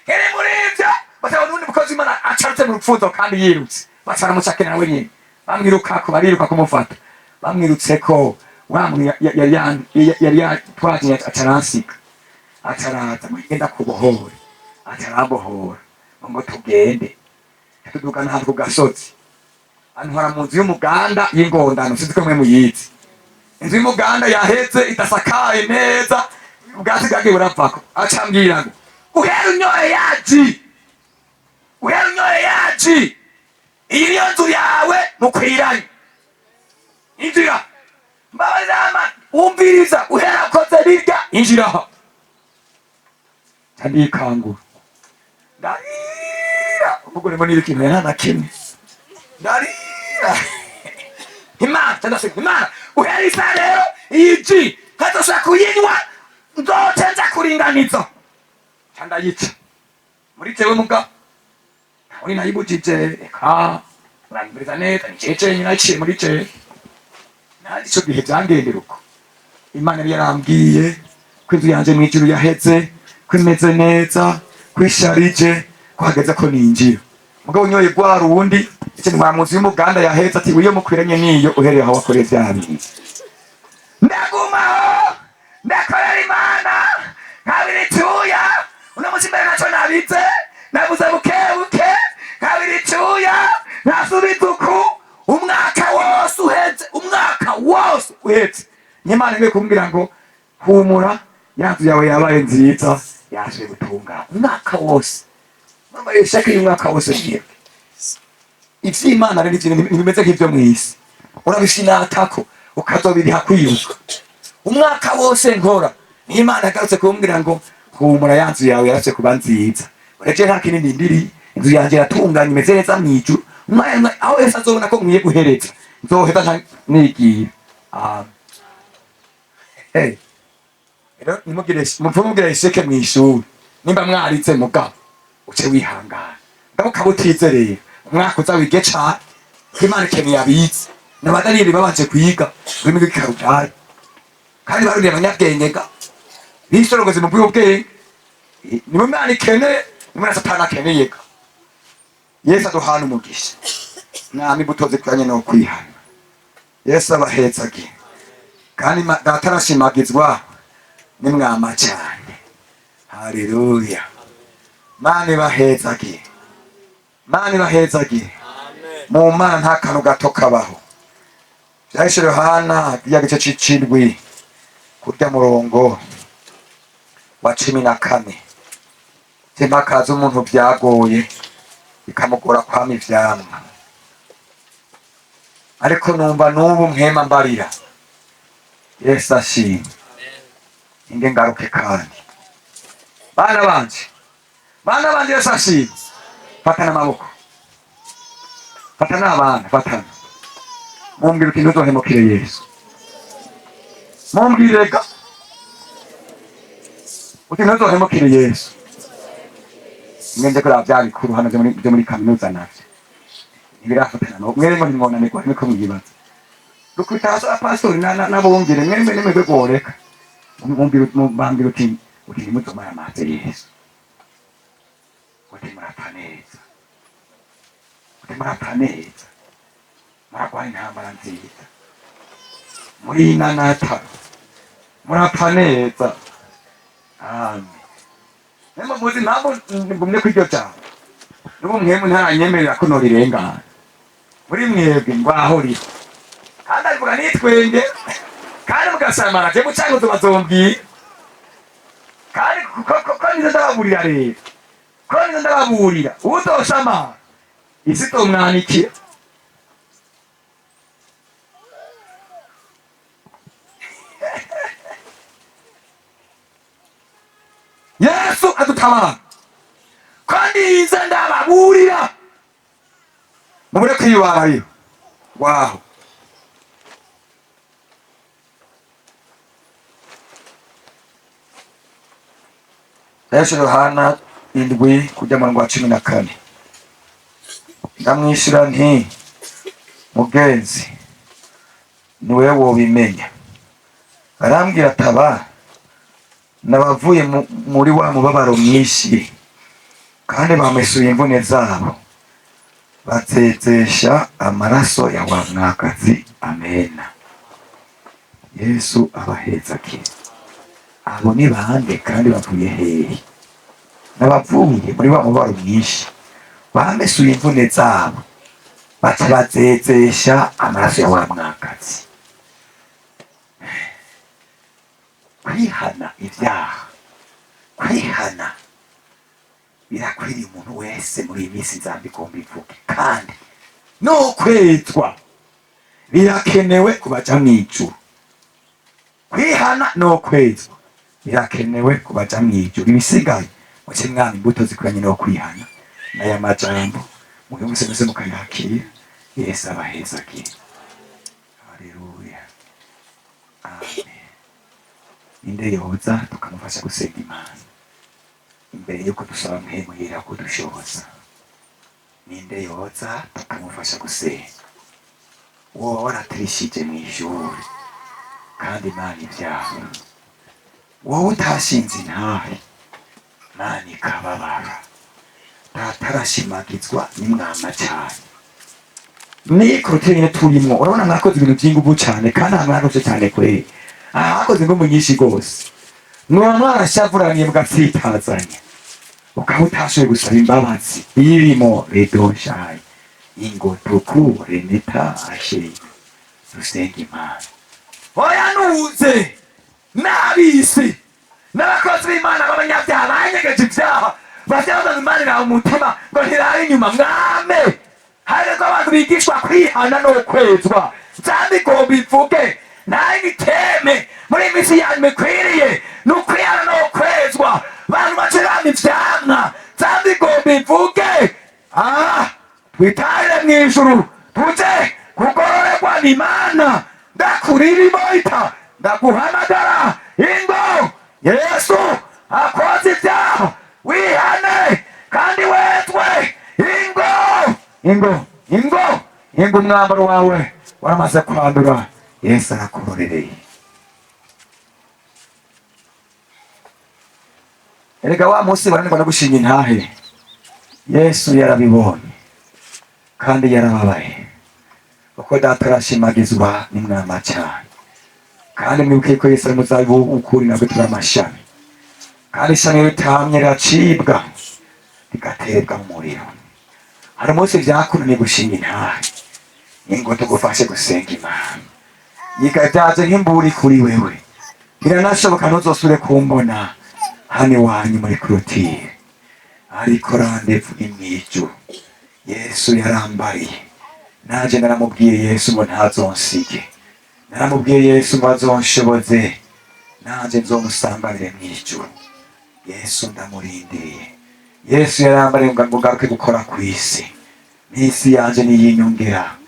ere murivyo bataba n'undi mukozi w'Imana acarutse mu rupfundo kandi yirutse baca baramucakira nawe nyene bamwirukako bariruka kumufata bamwirutseko wa muntu yari yatwaje acaransiga acaraza ngo ngenda kubohore acarambohora ngo tugende tudugana ahantu ku gasozi ahantu hari mu nzu y'umuganda y'ingondano sinzi ko mwe muyizi inzu y'umuganda yaheze idasakaye neza ubwatsi bwagiye buravako acambwira ngo uhera unyoye yaji iyi niyo nzu yawe mukwiranye injira mbabarama wumviriza uhera koze birya injiraho ndikangura ndarira umugore mbona ikintu yana kimwe ndarira imana uhera isa rero iji hatosha kuyinywa nzotenza kuringaniza candayica muri jewe muga uri nayibujije eka urambiriza neza nicece nyina ciye muri jewe narico gihe vyangendera uko Imana yari yarambwiye ko inzu yanje mw'ijuru yaheze ko imeze neza ko isharije ko hageze ko ninjira mugabo unyoye gwa rundi ikintu mwa munsi y'umuganda yaheze ati wiyo mukwiranye niyo uhereye aho wakoreye vya bintu ndagumaho ndakorera Imana nkabirituya uno musi mbere naco nabize nabuze bukebuke nkabirituya nasubiza uku umwaka wose uhetse Imana ngiye kumbwira ngo humura yanzu yawe yabaye nziza yaje gutunga umwaka wose mama yeshaka umwaka wose niye ivy'Imana rero ikintu bimeze nk'ivyo mw'isi urabishinatako ukazobiriha kwiruka umwaka wose nkora Imana yagarutse kumbwira ngo humura yanzu yawe yaraje kuba nziza ureje nta kinini ndiri inzu yanje yatunganye imeze neza mw'ijuru umwana aho yese azobona ko nkwiye guhereza nzoheza nigiye rero nimugire isheke mw'ishuri nimba mwaritse mugabo uce wihangana ngabo kabutizereye umwaka uza wige cane Imana ikeneye abize n'abadariri babanje kwiga ururimi rw'ikirundi kandi baruriye abanyabwenge ga bisorogoze mu bw'ubwenge nibo Imana ikeneye nimwe na Satani akeneye ga Yesu aduhana umugisha mwami butoze kwanye no kwihana Yesu abahezage kandi data arashimagizwa nimwama cyane haleluya Mani bahezage mu Mana nta kantu gato kabaho Vyahise Yohana igice c'icindwi kurya murongo wa 14 tempakaza umuntu vyagoye bikamugora kwama ivyamwa ariko numva n'ubu mpema mbarira Yesu ashimwe inge ngaruke kandi bana banje Yesu ashimwe fatana amaboko fatana abana fatana mumbwire uti ntuzohemukire Yesu mumbwire ga uti ntuzohemukire Yesu ngenje kora bya bikuru hano byo muri kaminuza navyo ibirafatana no mwere ngo nimona ko niko muyibaza rukutaza pastor na bongere mwembe nimwe goreka mumbwire uti muzomara amaze Yesu uti murapfa neza muragwanya intambara nziza muri nanata murapfa neza amen Nemo muzi nabo ngumye kwiryo cyane nubu mwemwe ntaranyemerera ko norirengana muri mwebwe ngwahorira kandi avuga nitwenge kandi mugasamara je mucango tubazombwira kandi ko nizo ndababurira rero ko nizo ndababurira utosamara isi tomwanikira Yesu adutabara kandi ize ndababurira mubure kwibara rero waho Yesu Yohana 7 kujya mu rwa 14 ndamwishyura nti mugenzi niwe wobimenya arambwira ataba nabavuye muri wa mubabaro mwinshi kandi bamesuye imvune zabo batsetsesha amaraso ya wa mwakazi amena Yesu abahezake abo ni bande kandi bavuye hehe nabavuye muri wa mubabaro mwinshi bamesuye imvune zabo batsetsesha amaraso ya wa mwakazi kwihana ibyaha kwihana birakwiriye umuntu wese muri iyi minsi nzambigomba ivuge kandi no kwezwa birakenewe kubaja mw'ijuru kwihana no kwezwa birakenewe kubaja mw'ijuru ibisigaye muce mwami imbuto zikuranye no kwihana n'aya majambo muyumvise mwese mukayakira Yesu abahezagire haleluya amen inde yoza tukamufasha gusenga Imana imbere yuko dusaba mwemwira kudushoboza ninde yoza tukamufasha gusenga wowe waratirishije mw'ijuru kandi Imana ibyaha wowe utashinze intahe Imana ikababara ntatarashimagizwa n'imwama cyane niko nyine turimo urabona mwakoze ibintu by'inguvu cyane kandi mwakoze cyane kweri hakoze inguvu nyinshi rwose mwa mwarashavuraniye mugatsitazanya ukaba utashoboye gusaba imbabazi irimo redoshayi ingo tukure neta asheri dusenga Imana oya nuze n'abisi n'abakozi b'Imana b'abanyabyaha banyegeje ibyaha bavyabaza Imana nawe umutima ngo ntirabe inyuma mwame hariko abantu bigishwa kwihana no kwezwa nzabigomba ivuge naye niteme muri imisi yanyu ikwiriye n'ukwihana no kwezwa bantu bacirana ivyamwa nzabigomba ivuge twitahire mw'ijuru tuje kugororerwa n'Imana ndakuririmoita ndaguhamagara ingo Yesu akoze ibyaha wihane kandi wetwe ingo umwambaro wawe waramaze kwandura Yesu arakurorereye erega wa munsi baranirwa no gushinga intahe Yesu yarabibonye kandi yarababaye uko data arashimagizwa n'imwama cyane kandi mwibuke ko Yesu ari muzabibu ukuri nabwo turi amashami kandi ishami ritamye riracibwa rigaterwa mu muriro hari umunsi vyakunaniye gushinga intahe ingo tugufashe gusenga Imana yiga vyaje nk'imburi kuri wewe biranashoboka ntuzosubire kumbona hano iwanyu muri clôture ariko randevu imw'ijuru Yesu yarambariye naje naramubwiye Yesu ngo ntazonsige naramubwiye Yesu ngo azonshoboze naje nzomusambanire mw'ijuru Yesu ndamurindiriye Yesu yarambariye ngo ngaruke gukora kw'isi n'isi yanje niyinyongera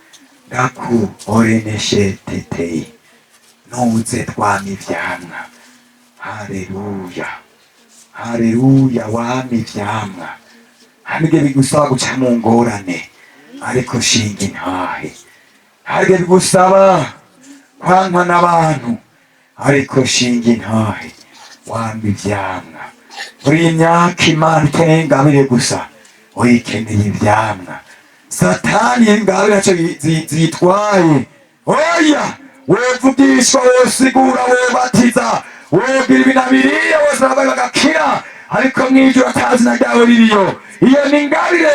ndaku oreneshe tetei nuze twama ivyamwa haleluya haleluya wama ivyamwa hamige bigusaba guca mu ngorane ariko shinga intahe hamige bigusaba kwankwa n'abantu ariko shinga intahe wama ivyamwa muri imyaka Imana ikeneye ingabire gusa uyikeneye ivyamwa Satani ingabire aco zitwaye oya wevugishwa wosigura wobatiza wogira ibinabiriye wose nabaye bagakira ariko mw'ijuru atazina ryawe ririyo iyo ni ingabire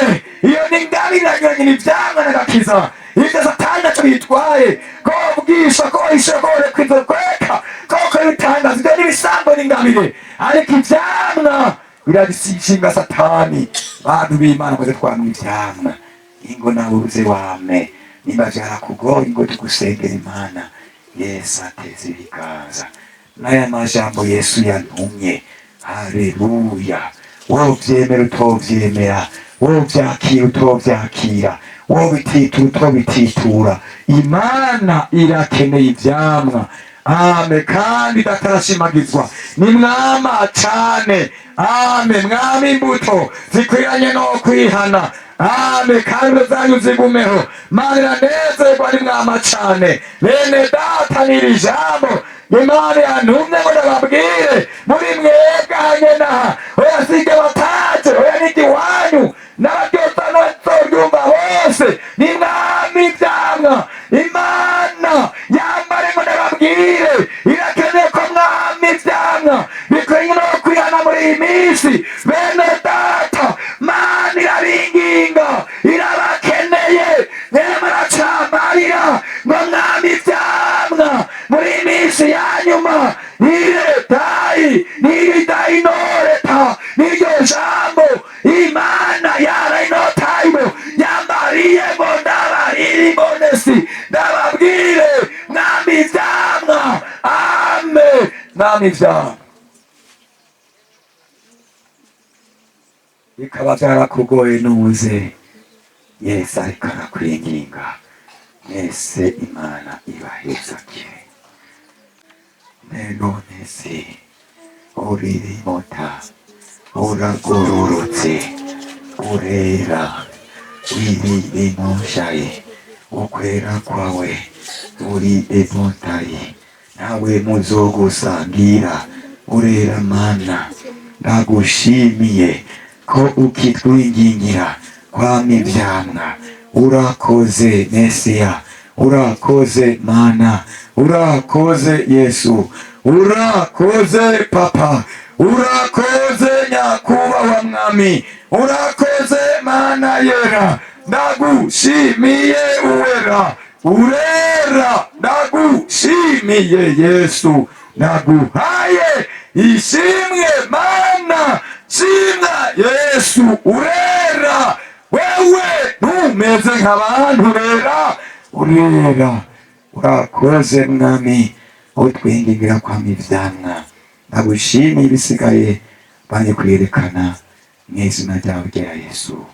anyuranye n'ivyamwa n'agakiza ibyo satani ntacyo bitwaye ko wabwisha ko wahishe ko warekwiza kweka ko ukabitangaza ibyo n'ibisambo n'ingabire ariko ivyamwa biragishinga satani. Bantu b'Imana muze twamwe ivyamwa ingo nawe uze wame nimba vyarakugoye ngo tugusengera Imana. Yesu ateze ibiganza n'aya majambo Yesu yantumye. Haleluya. Wowe uvyemera utovyemera, wowe uvyakira utovyakira, wowe bititura utobititura, Imana irakeneye ivyamwa. Ame kandi datarashimagizwa ni mwama cane. Ame mwami imbuto zikwiranye no kwihana. Ame kandi zanyu zigumeho. Mana iranezerwa ni mwama cane. Bene data n'iri jambo Imana yantumye ngo ndababwire muri mwebwe hanyenaha oya sige bataje oya nigi wanyu n'abaryosa n'abazoryumva bose ni mwami ivyamwa. Imana yambare ngo ndababwire irakeneye ko mwami ivyamwa bikwiye no kwihana muri iyi minsi. Bene data Mana irabinginga irabakeneye nyamara camarira ngo mwami ivyamwa muri iyi minsi ya nyuma. Niritayi noreta niryo jambo Imana yarainotaibo yambariye ngo ndabarire imbonesi ndababwire mwami ivyamwa. Amen. Mwami ivyamwa bikaba vyarakugoye nuze Yesu ariko arakwinginga. Mwese Imana ibahezagire. Nenonese uririmota uragororotse urera wiririmoshaye ukwera kwawe uri emotaye nawe muzogusangira urera Mana. Ndagushimiye ko ukitwingingira kwama ivyamwa. Urakoze Mesiya, urakoze Mana, urakoze Yesu, urakoze Papa, urakoze nyakubahwa Mwami, urakoze Mana yera. Ndagushimiye uwera urera. Ndagushimiye Yesu, ndaguhaye ishimwe Mana. Shimwa Yesu urera. Wewe ntumeze nk'abantu urera. Urera. Urakoze Mwami utwingingira kwama ivyamwa. Ndagushimiye ibisigaye banye kwerekana mw'izina ryawe rya Yesu.